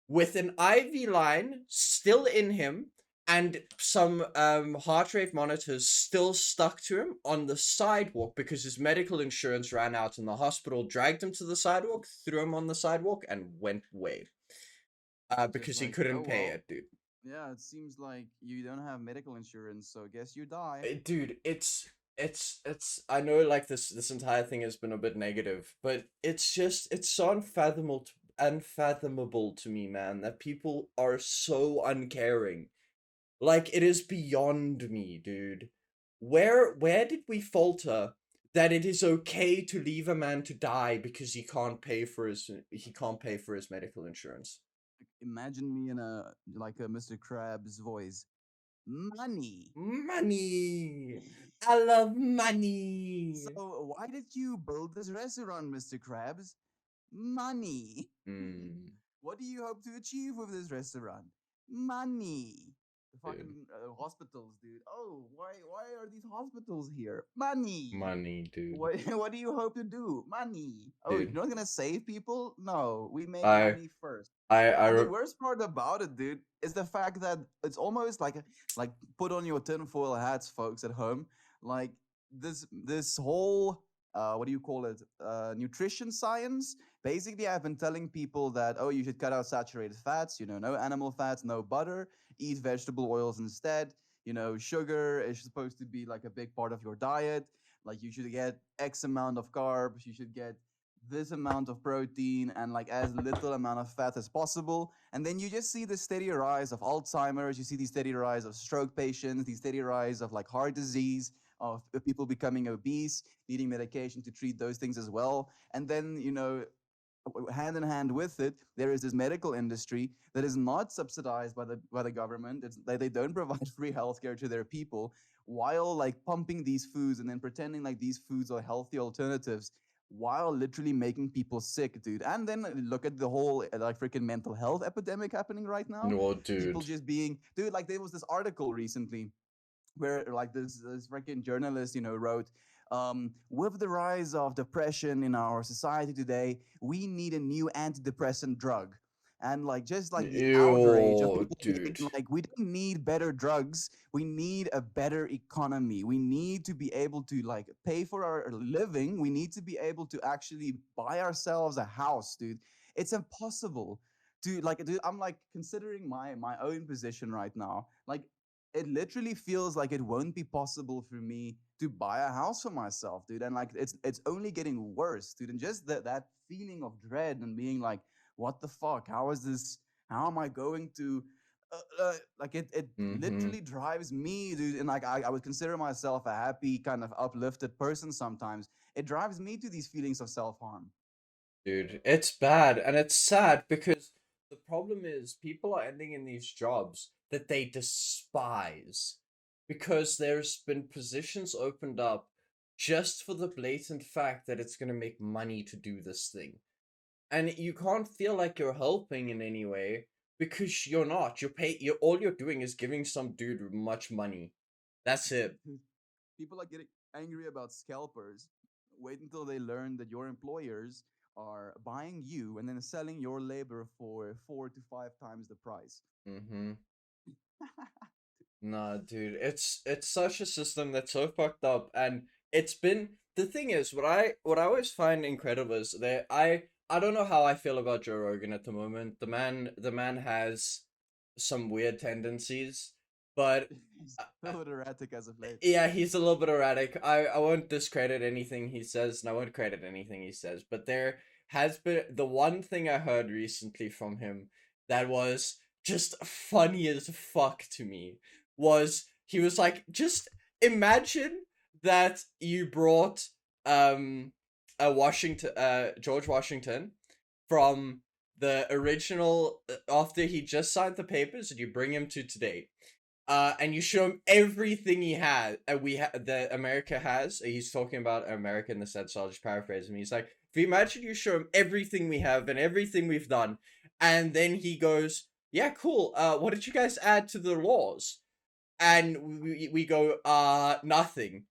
with an IV line still in him and some heart rate monitors still stuck to him on the sidewalk because his medical insurance ran out and the hospital dragged him to the sidewalk, threw him on the sidewalk, and went away. Just Because he like, couldn't oh pay well. it, dude. Yeah, it seems like you don't have medical insurance, so guess you die. Dude, it's I know like this entire thing has been a bit negative, but it's so unfathomable to me, man, that people are so uncaring. Like it is beyond me, dude. Where did we falter that it is okay to leave a man to die because he can't pay for his medical insurance? Imagine me in a like a Mr. Krabs voice. Money. Money. I love money. So why did you build this restaurant, Mr. Krabs? Money. Mm, What do you hope to achieve with this restaurant? Money. The dude. fucking hospitals, dude. Oh, why are these hospitals here? Money. Money, dude. What do you hope to do? Money. Oh, you're Dude. not gonna save people? No, we make I money first. I And the re- worst part about it, dude, is the fact that it's almost like put on your tinfoil hats, folks at home. Like this whole what do you call it? Nutrition science. Basically, I've been telling people that oh, you should cut out saturated fats. You know, no animal fats, no butter. Eat vegetable oils instead. You know, sugar is supposed to be like a big part of your diet. Like you should get X amount of carbs. You should get this amount of protein and like as little amount of fat as possible. And then you just see the steady rise of Alzheimer's, you see the steady rise of stroke patients, the steady rise of like heart disease, of people becoming obese, needing medication to treat those things as well. And then, you know, hand in hand with it, there is this medical industry that is not subsidized by the government. They don't provide free healthcare to their people while like pumping these foods and then pretending like these foods are healthy alternatives while literally making people sick, dude. And then look at the whole like freaking mental health epidemic happening right now. no, People dude. just being, dude, like there was this article recently where like this freaking journalist, you know, wrote, with the rise of depression in our society today, we need a new antidepressant drug. and like just like the outrage of Ew, people being dude. like, we don't need better drugs, we need a better economy, we need to be able to like pay for our living, we need to be able to actually buy ourselves a house, dude. It's impossible to like, dude, I'm like considering my own position right now, like it literally feels like it won't be possible for me to buy a house for myself, dude. And like it's only getting worse, dude. And just that feeling of dread and being like, what the fuck? How is this? How am I going to? Like it Mm-hmm. literally drives me, dude. And like I would consider myself a happy, kind of uplifted person sometimes. It drives me to these feelings of self harm. Dude, it's bad and it's sad because the problem is people are ending in these jobs that they despise because there's been positions opened up just for the blatant fact that it's going to make money to do this thing. And you can't feel like you're helping in any way because you're not. You're all you're doing is giving some dude much money. That's it. People are getting angry about scalpers. Wait until they learn that your employers are buying you and then selling your labor for 4 to 5 times the price. Mhm. Nah, dude, it's such a system that's so fucked up, and it's been the thing is what I always find incredible is that I don't know how I feel about Joe Rogan at the moment. The man has some weird tendencies, but He's a uh, little bit erratic as of late. yeah, he's a little bit erratic. I won't discredit anything he says, and I won't credit anything he says, but there has been the one thing I heard recently from him that was just funny as fuck to me was he was like, just imagine that you brought a Washington George Washington from the original after he just signed the papers and you bring him to today, and you show him everything he had, that America has. He's talking about America in the sense. So I'll just paraphrase him. He's like, if you imagine you show him everything we have and everything we've done, and then he goes, "Yeah, cool. What did you guys add to the laws?" And we go, nothing.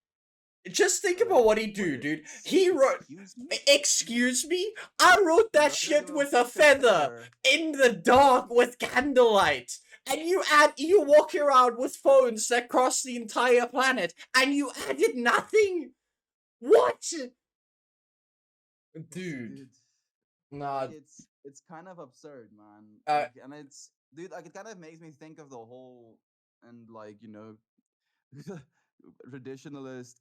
Just think about what he do, Wait, dude. He wrote, excuse me? excuse me, I wrote He that wrote it shit with a with a fucking feather feather. in the dark with candlelight. And you walk around with phones that cross the entire planet, and you added nothing. What, dude? Dude, like Nah. it's kind of absurd, man. Uh, Like, and it's, dude, like it kind of makes me think of the whole, and like, traditionalist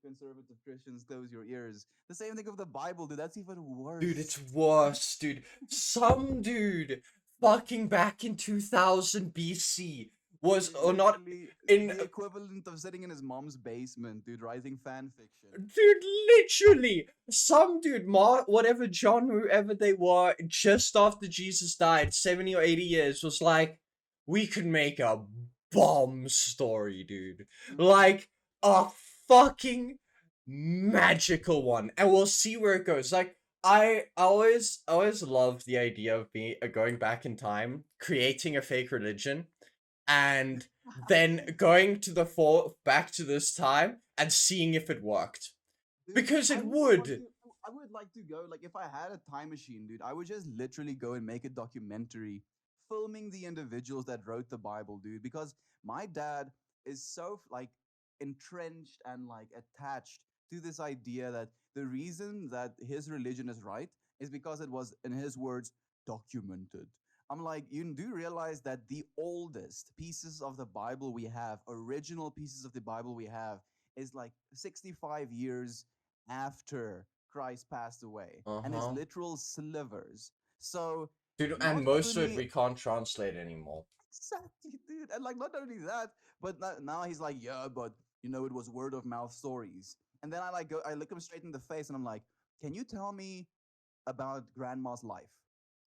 conservative Christians, close your ears. The same thing of the Bible, dude. That's even dude, it's worse. worse, dude. Some dude fucking back in 2000 BC was Dude, or not literally in the equivalent of sitting in his mom's basement, dude, writing fan fiction. dude, literally, some dude, whatever John, whoever they were, just after Jesus died, 70 or 80 years, was like, we could make a bomb story, dude. Mm-hmm. Like, a fucking magical one. And we'll see where it goes. Like, I always loved the idea of going back in time, creating a fake religion, and then going to the back to this time and seeing if it worked Dude, because I it would want would. to. I would like to go. Like, if I had a time machine, dude, I would just literally go and make a documentary filming the individuals that wrote the Bible, dude. Because my dad is so like entrenched and like attached to this idea that the reason that his religion is right is because it was, in his words, documented. I'm like, you do realize that the oldest pieces of the Bible we have, original pieces of the Bible we have, is like 65 years after Christ passed away, Uh and it's huh. literal slivers. So Dude, and not most of it only we can't translate anymore. exactly, dude, and like not only that, but now he's like, yeah, but it was word of mouth stories. And then I look him straight in the face, and I'm like, can you tell me about grandma's life?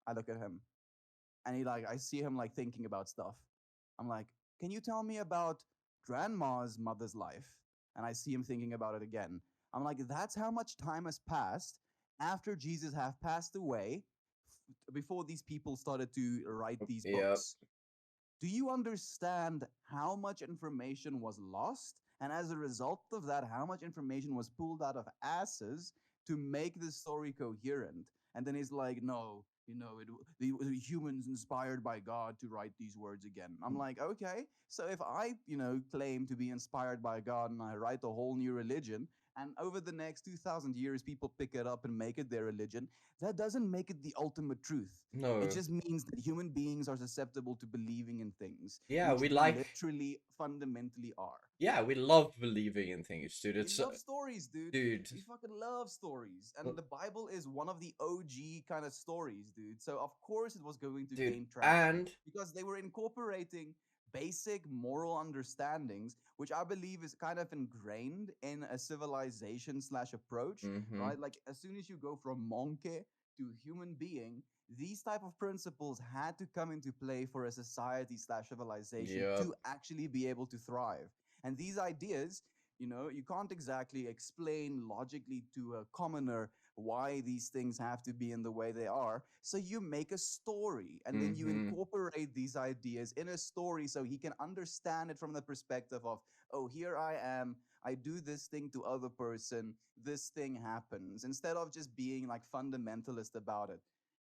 I look at him, and I see him like thinking about stuff. I'm like, can you tell me about grandma's mother's life? And I see him thinking about it again. I'm like, that's how much time has passed after Jesus have passed away, before these people started to write these Yep. books. Do you understand how much information was lost? And as a result of that, how much information was pulled out of asses to make this story coherent? And then he's like, no, the humans inspired by God to write these words again. I'm like, okay, so if I, claim to be inspired by God and I write a whole new religion, and over the next 2000 years people pick it up and make it their religion, that doesn't make it the ultimate truth. It No. just means that human beings are susceptible to believing in things, Yeah, which we we like. literally fundamentally are. Yeah, we love believing in things, dude. We It's love stories, dude. dude. We fucking love stories. uh, And the Bible is one of the OG kind of stories, dude. So, of course, it was going to Dude, gain traction and because they were incorporating basic moral understandings, which I believe is kind of ingrained in a civilization slash approach, mm-hmm. right? Like, as soon as you go from monkey to human being, these type of principles had to come into play for a society slash civilization Yep. to actually be able to thrive. And these ideas, you can't exactly explain logically to a commoner why these things have to be in the way they are. So you make a story and then you Mm-hmm. incorporate these ideas in a story so he can understand it from the perspective of, oh, here I am. I do this thing to other person. This thing happens, instead of just being like fundamentalist about it.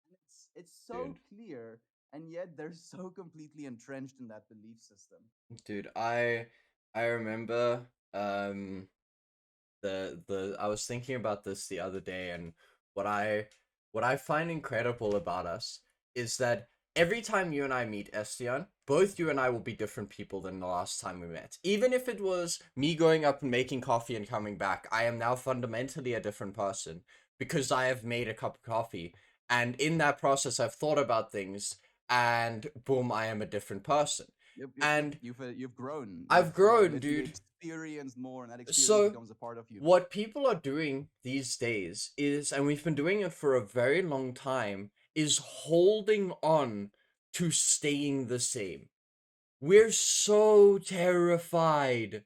And it's so Dude. clear, and yet they're so completely entrenched in that belief system. Dude, I remember the I was thinking about this the other day, and what I what I find incredible about us is that every time you and I meet Estian, both you and I will be different people than the last time we met. Even if it was me going up and making coffee and coming back, I am now fundamentally a different person because I have made a cup of coffee, and in that process I've thought about things, and boom, I am a different person. And You've grown. I've You've grown, literally dude. experienced more, and that experience So becomes a part of you. what people are doing these days is, and we've been doing it for a very long time, is holding on to staying the same. We're so terrified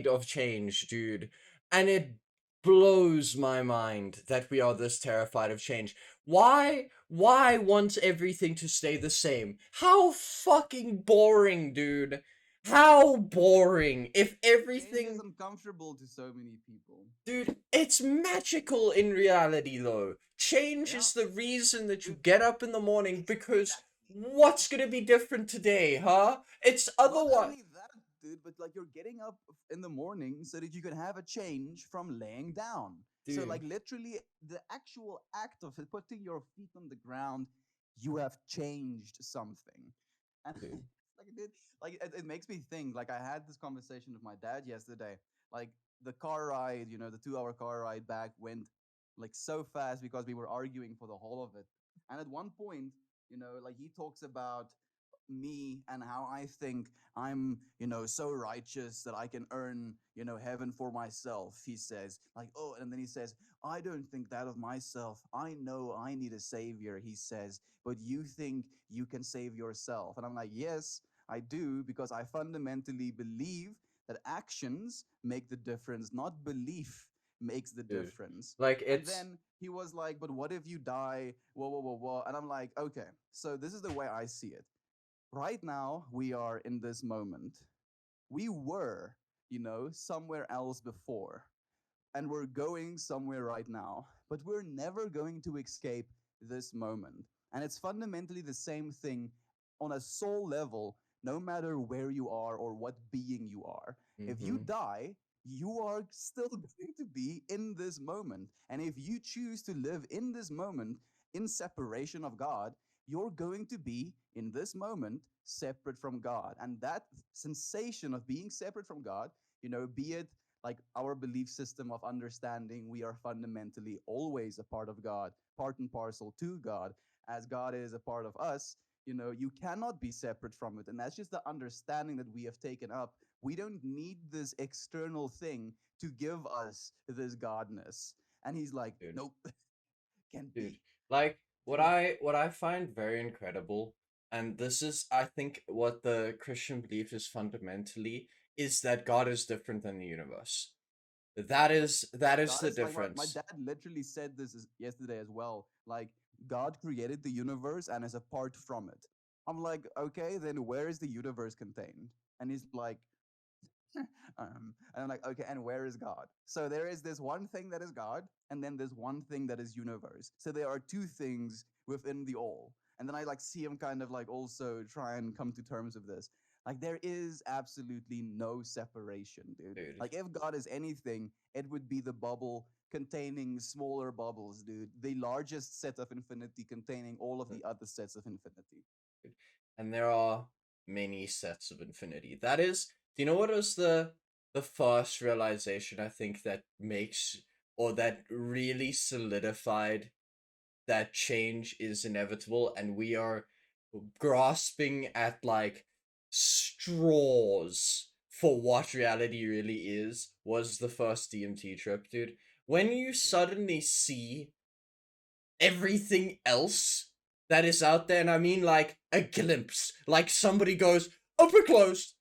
of change, dude. And it blows my mind that we are this terrified of change. Why want everything to stay the same? How fucking boring, dude. How boring. If Change is everything. uncomfortable to so many people. Dude, it's magical in reality, though. Change Yeah, is the reason that you dude, get up in the morning because exactly. what's gonna be different today, huh? It's Not otherwise. only that, dude, but like you're getting up in the morning so that you can have a change from laying down. So, like, Dude, literally, the actual act of putting your feet on the ground, you have changed something. And dude. like, it makes me think. Like, I had this conversation with my dad yesterday. Like, the car ride, the 2 hour car ride back went like so fast because we were arguing for the whole of it. And at one point, like he talks about me and how I think I'm, so righteous that I can earn, heaven for myself. He says, like, oh, and then he says, I don't think that of myself. I know I need a savior, he says, but you think you can save yourself. And I'm like, yes, I do, because I fundamentally believe that actions make the difference, not belief makes the Dude. difference. Like, And it's. then he was like, but what if you die? Whoa, whoa, whoa, whoa. And I'm like, okay, so this is the way I see it. Right now, we are in this moment. We were, somewhere else before, and we're going somewhere right now, but we're never going to escape this moment. And it's fundamentally the same thing on a soul level, no matter where you are or what being you are. If you Mm-hmm. die, you are still going to be in this moment. And if you choose to live in this moment in separation of God, you're going to be in this moment separate from God. And that sensation of being separate from God, be it like our belief system of understanding we are fundamentally always a part of God, part and parcel to God, as God is a part of us. You cannot be separate from it. And that's just the understanding that we have taken up. We don't need this external thing to give us this godness. And he's like, Dude. nope, can't Dude. be. Like, what Dude, I find very incredible, and this is, I think, what the Christian belief is fundamentally, is that God is different than the universe. That is God the is like my difference. dad literally said this yesterday as well. Like, God created the universe and is apart from it. I'm like, okay, then where is the universe contained? And he's like, And I'm like, okay, and where is God? So there is this one thing that is God, and then there's one thing that is universe. So there are two things within the all. And then I like see him kind of like also try and come to terms with this. Like there is absolutely no separation, dude. Dude. Like if God is anything, it would be the bubble containing smaller bubbles, dude. The largest set of infinity containing all of the other sets of infinity. And there are many sets of infinity. That is, do you know what was the first realization I think that makes or that really solidified that change is inevitable and we are grasping at like straws for what reality really is was the first DMT trip, dude. When you suddenly see everything else that is out there, and I mean like a glimpse, like somebody goes open closed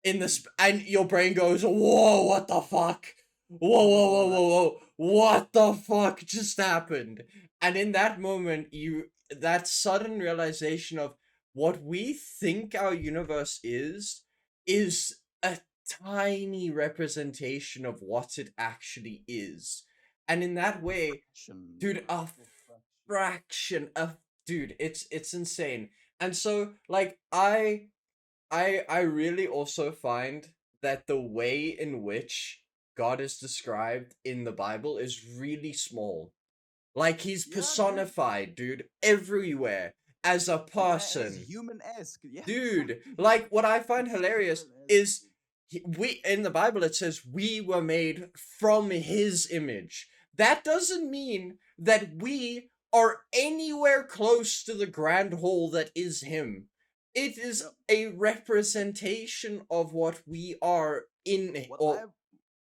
in this, and your brain goes, whoa, what the fuck? Whoa, whoa, whoa, whoa, whoa, what the fuck just happened? And in that moment, that sudden realization of what we think our universe is a tiny representation of what it actually is. And in that way, dude, a fraction of dude, it's insane. And so like I really also find that the way in which God is described in the Bible is really small. Like he's Yeah, dude. personified, dude, everywhere as a Yeah, and it's person. human-esque. Yeah, Dude, exactly. like what I find It's hilarious human-esque, is dude. we in the Bible it says we were made from his image. That doesn't mean that we are anywhere close to the grand whole that is him. It is No, a representation of what we are in what or I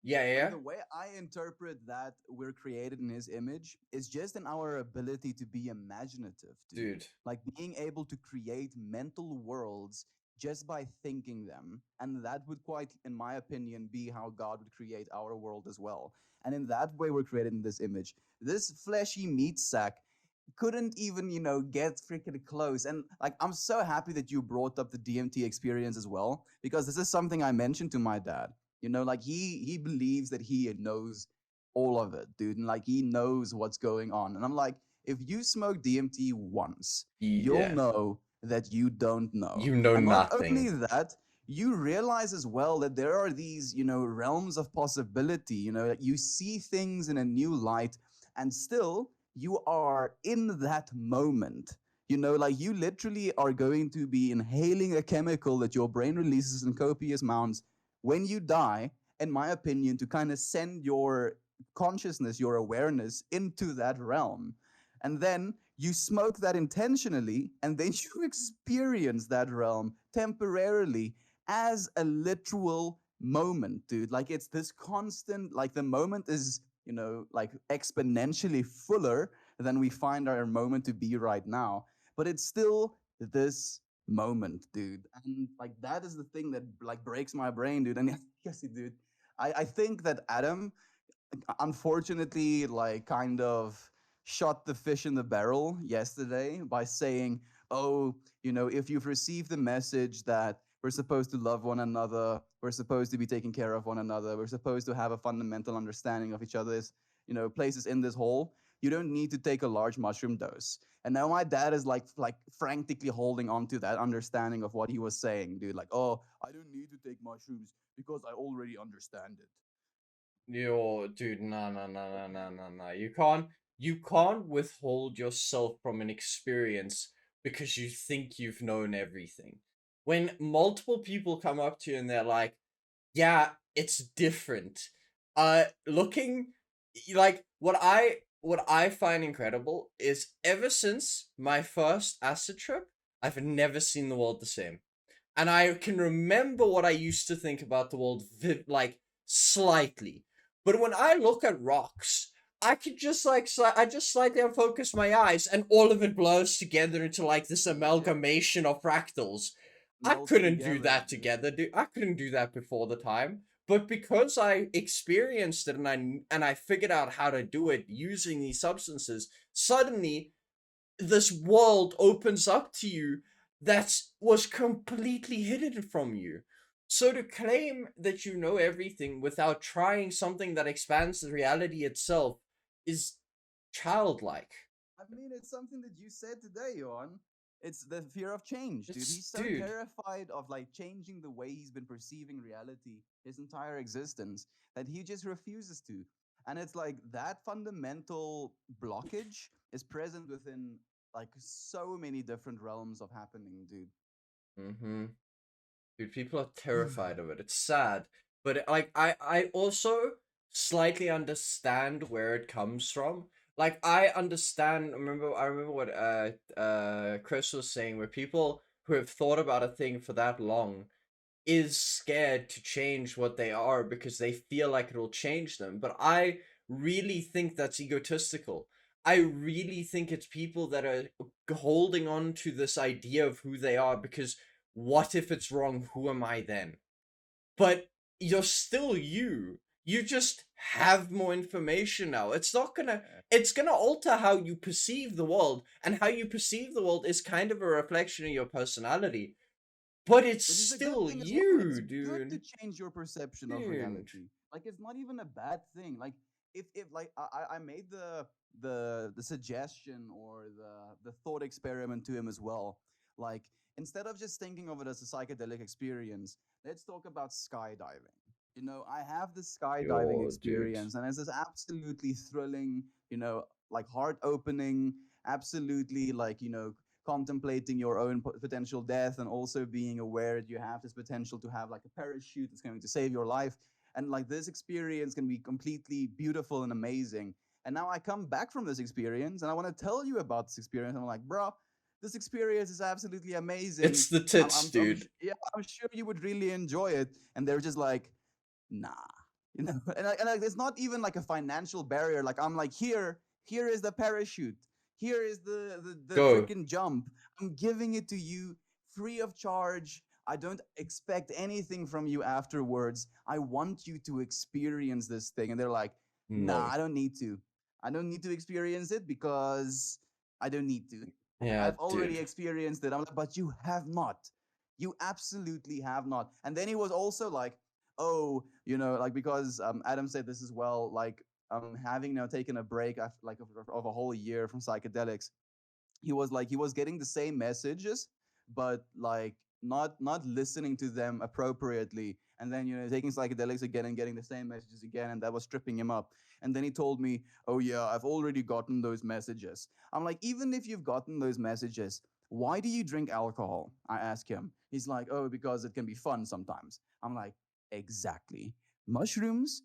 yeah, like yeah, the way I interpret that we're created in his image is just in our ability to be imaginative, dude. dude. Like being able to create mental worlds just by thinking them. And that would quite, in my opinion, be how God would create our world as well. And in that way, we're created in this image. This fleshy meat sack couldn't even, get freaking close. And like, I'm so happy that you brought up the DMT experience as well, because this is something I mentioned to my dad. Like he believes that he knows all of it, dude, and like he knows what's going on. And I'm like, if you smoke DMT once, you'll Yeah. know that you don't know. You know And not only nothing. that, you realize as well that there are these, realms of possibility, that you see things in a new light, and still you are in that moment. Like you literally are going to be inhaling a chemical that your brain releases in copious amounts when you die, in my opinion, to kind of send your consciousness, your awareness into that realm. And then you smoke that intentionally, and then you experience that realm temporarily as a literal moment, dude. Like it's this constant, like the moment is, like exponentially fuller than we find our moment to be right now. But it's still this moment, dude. And like that is the thing that like breaks my brain, dude. And yes, dude. I think that Adam unfortunately like kind of shot the fish in the barrel yesterday by saying, oh, if you've received the message that we're supposed to love one another, we're supposed to be taking care of one another, we're supposed to have a fundamental understanding of each other's, places in this whole, you don't need to take a large mushroom dose. And now my dad is like frantically holding on to that understanding of what he was saying, dude. Like, oh, I don't need to take mushrooms because I already understand it. Yo, dude, no, no, no, no, no, no, no. You can't withhold yourself from an experience because you think you've known everything. When multiple people come up to you and they're like, yeah, it's different. Looking like what I find incredible is ever since my first acid trip, I've never seen the world the same. And I can remember what I used to think about the world like slightly. But when I look at rocks, I could just like I just slightly unfocus my eyes and all of it blurs together into like this Yeah, amalgamation of fractals. I melts couldn't do together, that dude. together, dude. I couldn't do that before the time. But because I experienced it and I figured out how to do it using these substances, suddenly this world opens up to you that was completely hidden from you. So to claim that you know everything without trying something that expands the reality itself is childlike. I mean, it's something that you said today, Johan. It's the fear of change, dude. It's He's so dude. terrified of like changing the way he's been perceiving reality his entire existence that he just refuses to. And it's like that fundamental blockage is present within like so many different realms of happening, dude. Mm-hmm. Dude, people are terrified of it. It's sad. But like I also slightly understand where it comes from. Like I understand I remember what Chris was saying, where people who have thought about a thing for that long is scared to change what they are because they feel like it'll change them. But I really think that's egotistical. I really think it's people that are holding on to this idea of who they are because what if it's wrong? Who am I then? But you're still you. You just have more information now. It's gonna alter how you perceive the world, and how you perceive the world is kind of a reflection of your personality. But it's Which is a good still thing as well. It's you, good to dude. change your perception of Dude. reality. Like it's not even a bad thing. Like if like I made the suggestion or the thought experiment to him as well. Like instead of just thinking of it as a psychedelic experience, let's talk about skydiving. You know, I have the skydiving Yo, dude. experience, and it's this absolutely thrilling, like heart opening, absolutely like, contemplating your own potential death and also being aware that you have this potential to have like a parachute that's going to save your life. And like this experience can be completely beautiful and amazing. And now I come back from this experience and I want to tell you about this experience. I'm like, bro, this experience is absolutely amazing. It's the tits, dude. Yeah, I'm sure you would really enjoy it. And they're just like, nah, and it's not even like a financial barrier. Like I'm like, here is the parachute, here is the Go. freaking jump. I'm giving it to you free of charge. I don't expect anything from you afterwards. I want you to experience this thing. And they're like, nah, No. I don't need to experience it because I don't need to. Yeah, I've already dude. experienced it. I'm like, but you have not. You absolutely have not. And then he was also like, oh, like because Adam said this as well, like having now taken a break after like of a whole year from psychedelics, he was getting the same messages, but like not listening to them appropriately, and then taking psychedelics again and getting the same messages again, and that was tripping him up. And then he told me, oh yeah, I've already gotten those messages. I'm like, even if you've gotten those messages, why do you drink alcohol? I ask him. He's like, oh, because it can be fun sometimes. I'm like, exactly. Mushrooms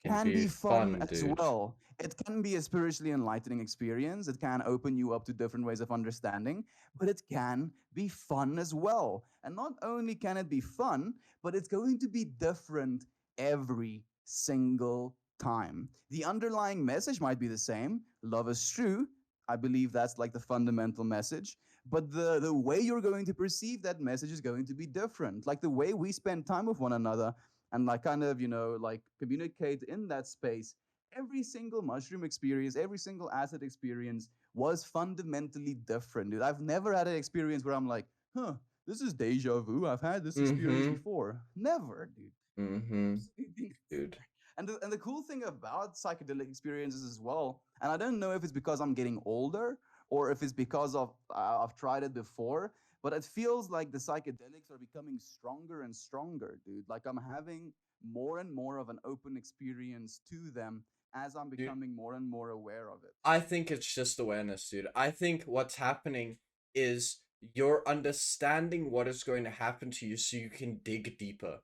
Can can be be fun fun, as dude. well. It can be a spiritually enlightening experience. It can open you up to different ways of understanding, but it can be fun as well. And not only can it be fun, but it's going to be different every single time. The underlying message might be the same: love is true. I believe that's like the fundamental message. But the way you're going to perceive that message is going to be different. Like the way we spend time with one another and like kind of, like communicate in that space, every single mushroom experience, every single acid experience was fundamentally different, dude. I've never had an experience where I'm like, huh, this is deja vu. I've had this experience Mm-hmm. before. Never, dude. Mm-hmm. Absolutely. Dude. And the cool thing about psychedelic experiences as well, and I don't know if it's because I'm getting older or if it's because of I've tried it before, but it feels like the psychedelics are becoming stronger and stronger, dude. Like I'm having more and more of an open experience to them as I'm Dude. becoming more and more aware of it. I think it's just awareness, dude. I think what's happening is you're understanding what is going to happen to you so you can dig deeper.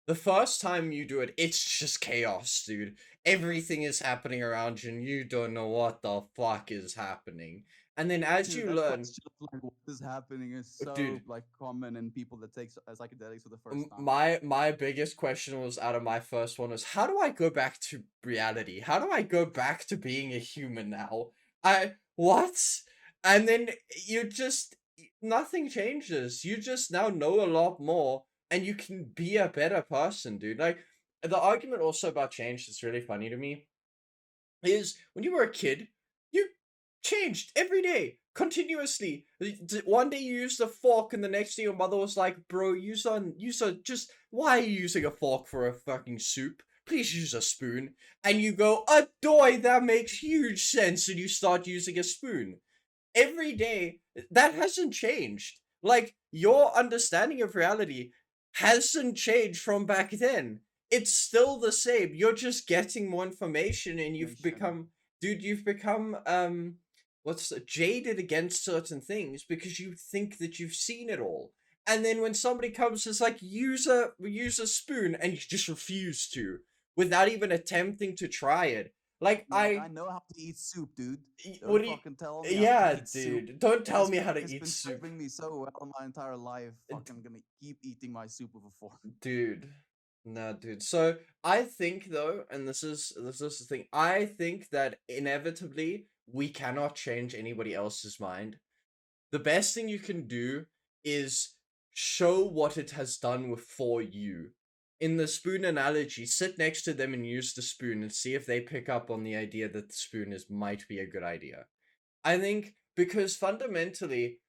The first time you do it, it's just chaos, dude. Everything is happening around you and you don't know what the fuck is happening. And then as Dude, you that learn, question of like what is happening is so dude, like common in people that take psychedelics for the first time. my biggest question was out of my first one was, how do I go back to reality? How do I go back to being a human now? I what? And then you just nothing changes. You just now know a lot more and you can be a better person, dude. Like the argument also about change that's really funny to me is when you were a kid, you changed every day, continuously. One day you used a fork, and the next day your mother was like, "Bro, just why are you using a fork for a fucking soup? Please use a spoon." And you go, "Adoy, that makes huge sense," and you start using a spoon every day. That hasn't changed. Like, your understanding of reality hasn't changed from back then. It's still the same. You're just getting more information, and Nation. you've become jaded against certain things because you think that you've seen it all. And then when somebody comes, it's like, use a spoon, and you just refuse to, without even attempting to try it. Like, You're like, I know how to eat soup, dude. what Don't do you fucking tell me how to yeah, eat soup. dude. Don't tell This me how to has eat been soup. serving me so well my entire life. Uh, Fucking gonna keep eating my soup with a fork. Dude. No, dude. So I think though, and this is the thing, I think that inevitably we cannot change anybody else's mind. The best thing you can do is show what it has done for you. In the spoon analogy, sit next to them and use the spoon and see if they pick up on the idea that the spoon might be a good idea. I think because fundamentally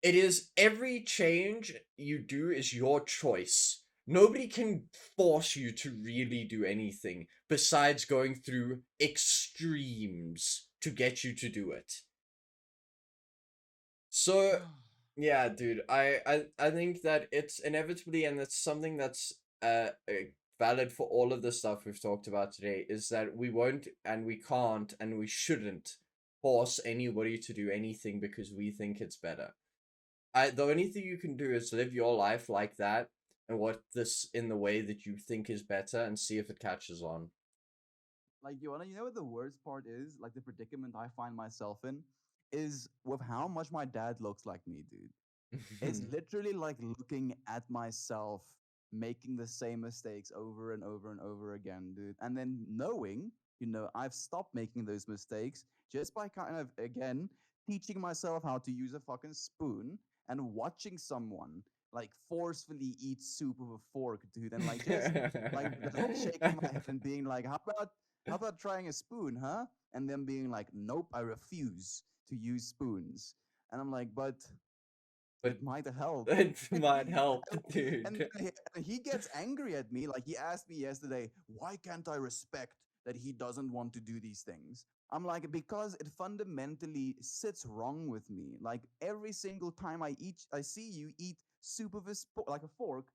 it is every change you do is your choice. Nobody can force you to really do anything besides going through extremes to get you to do it. So yeah, dude, I think that it's inevitably, and it's something that's valid for all of the stuff we've talked about today, is that we won't and we can't and we shouldn't force anybody to do anything because we think it's better. The only thing you can do is live your life like that, and what this in the way that you think is better, and see if it catches on. Like, you know what the worst part is? Like, the predicament I find myself in is with how much my dad looks like me, dude. It's literally like looking at myself making the same mistakes over and over and over again, dude. And then knowing, I've stopped making those mistakes just by kind of, again, teaching myself how to use a fucking spoon and watching someone like forcefully eat soup with a fork, dude. And like just like the whole shaking my head and being like, how about trying a spoon, huh? And then being like, nope, I refuse to use spoons. And I'm like, but But it might help. it might help, And dude. he gets angry at me. Like he asked me yesterday, why can't I respect that he doesn't want to do these things? I'm like, because it fundamentally sits wrong with me. Like every single time I see you eat soup with like a fork,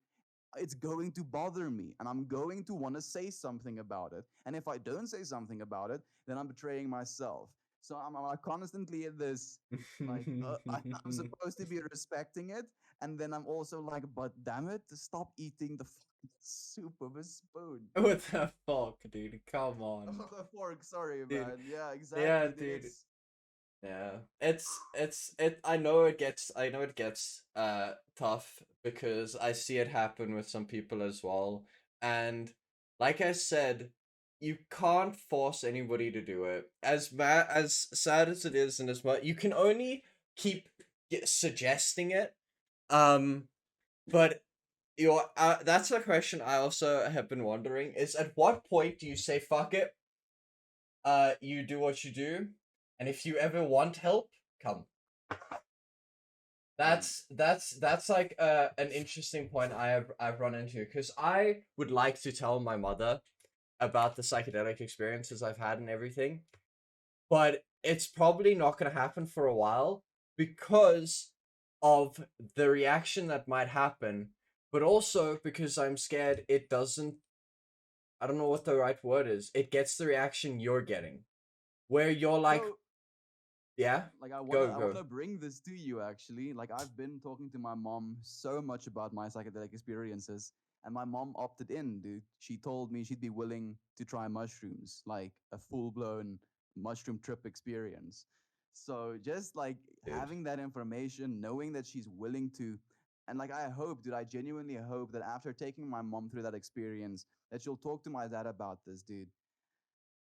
it's going to bother me and I'm going to want to say something about it. And if I don't say something about it, then I'm betraying myself. So I'm constantly in this, like, I'm supposed to be respecting it. And then I'm also like, but damn it, stop eating the fucking soup with a spoon. What the fuck, dude? Come on, Oh, the fork. Sorry, dude. man. Yeah, Yeah, exactly, dude. dude. Yeah, it's. I know it gets tough because I see it happen with some people as well, and like I said, you can't force anybody to do it. As sad as it is, and as much you can only keep suggesting it. Um, but that's a question I also have been wondering: is at what point do you say fuck it? You do what you do, and if you ever want help, come. Um, That's like an interesting point I've run into, because I would like to tell my mother about the psychedelic experiences I've had and everything, but it's probably not going to happen for a while because of the reaction that might happen, but also because I'm scared it doesn't. I don't know what the right word is. It gets the reaction you're getting, where you're like, so yeah, like I wanna go I go. wanna bring this to you actually. Like I've been talking to my mom so much about my psychedelic experiences, and my mom opted in, dude. She told me she'd be willing to try mushrooms, like a full blown mushroom trip experience. So just like Dude. having that information, knowing that she's willing to, and like I hope, dude, I genuinely hope that after taking my mom through that experience, that she'll talk to my dad about this, dude.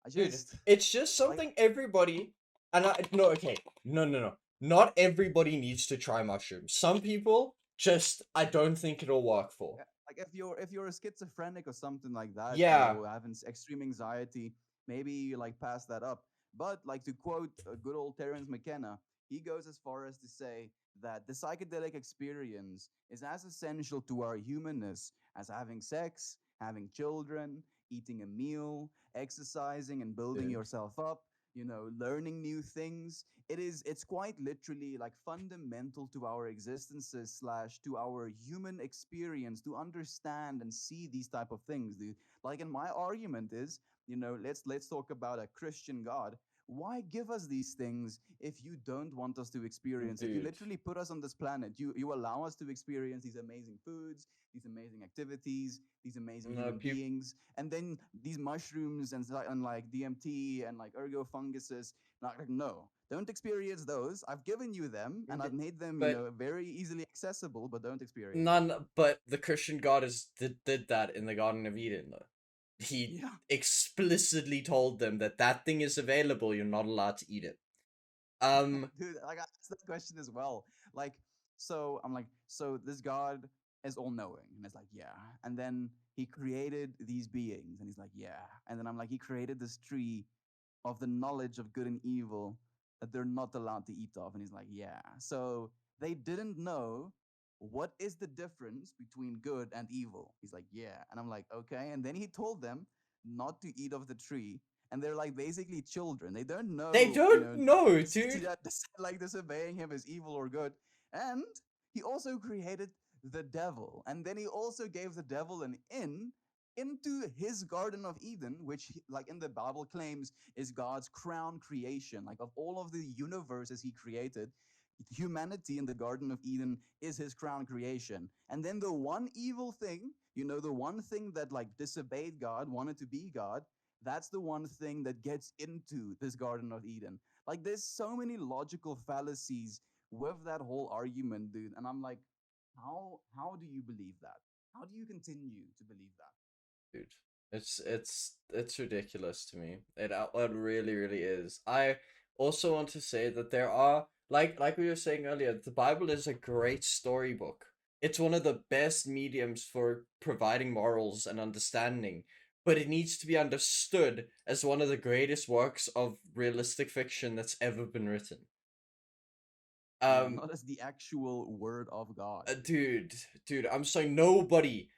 I Dude, just it's just like something everybody, and I no, okay, no. Not everybody needs to try mushrooms. Some people just I don't think it'll work for. like if you're a schizophrenic or something like that, Yeah. having extreme anxiety, maybe you like pass that up. But like to quote good old Terence McKenna, he goes as far as to say that the psychedelic experience is as essential to our humanness as having sex, having children, eating a meal, exercising and building Dude. yourself up, learning new things. It's quite literally like fundamental to our existences slash to our human experience to understand and see these type of things, dude. Like, and my argument is, let's talk about a Christian God. Why give us these things if you don't want us to experience it? You Dude. literally put us on this planet. You allow us to experience these amazing foods, these amazing activities, these amazing No, human beings, and then these mushrooms and like DMT and like ergo funguses. Like, no, don't experience those. I've given you them and I've made them, but very easily accessible, but don't experience them. none. But the Christian God did that in the Garden of Eden, though. He Yeah. explicitly told them that that thing is available. You're not allowed to eat it. Dude, like I asked that question as well. Like, so I'm like, so this God is all knowing, and it's like, yeah. And then he created these beings, and he's like, yeah. And then I'm like, he created this tree of the knowledge of good and evil that they're not allowed to eat of, and he's like, yeah. So they didn't know what is the difference between good and evil. He's like, yeah. And I'm like, okay. And then he told them not to eat of the tree, and they're like basically children. They don't They know, don't know, dude. like disobeying him is evil or good. And he also created the devil, and then he also gave the devil an into his Garden of Eden, which, like in the Bible, claims is God's crown creation. Like of all of the universes he created, humanity in the Garden of Eden is his crown creation. And then the one evil thing, the one thing that like disobeyed God, wanted to be God, that's the one thing that gets into this Garden of Eden. Like there's so many logical fallacies with that whole argument, dude. And I'm like, how do you believe that? How do you continue to believe that? Dude, it's ridiculous to me. It really really is. I also want to say that there are, like we were saying earlier, the Bible is a great storybook. It's one of the best mediums for providing morals and understanding, but it needs to be understood as one of the greatest works of realistic fiction that's ever been written. Yeah, Um, not as the actual word of God. dude, I'm sorry, nobody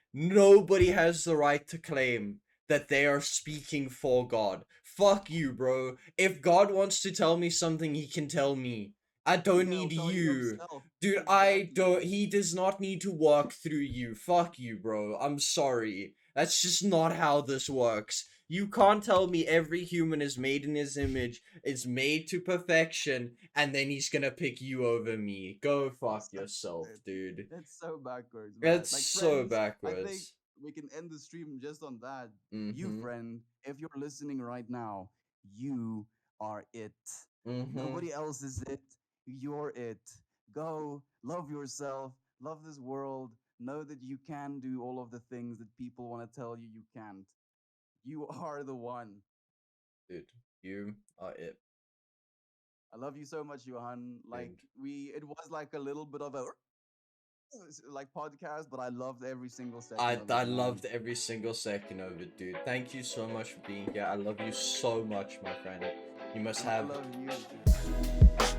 has the right to claim that they are speaking for God. Fuck you, bro. If God wants to tell me something, he can tell me. I don't Yeah, I'll need tell you you. himself. Dude, Exactly. he does not need to work through you. Fuck you, bro. I'm sorry. That's just not how this works. You can't tell me every human is made in his image, is made to perfection, and then he's gonna pick you over me. Go fuck So yourself, stupid. dude. It's so backwards, man. That's Like so friends, I think backwards. we can end the stream just on that. You Mm-hmm. friend, if you're listening right now, you are it. Mm-hmm. Nobody else is it. You're it. Go, love yourself, love this world. Know that you can do all of the things that people want to tell you you can't. You are the one. Dude, you are it. I love you so much, Johan. Like Dude. it was like a little bit of a like podcast, but I loved every single second of I it, man. loved every single second of it, dude. Thank you so much for being here. I love you so much, my friend. You must And I have love you too.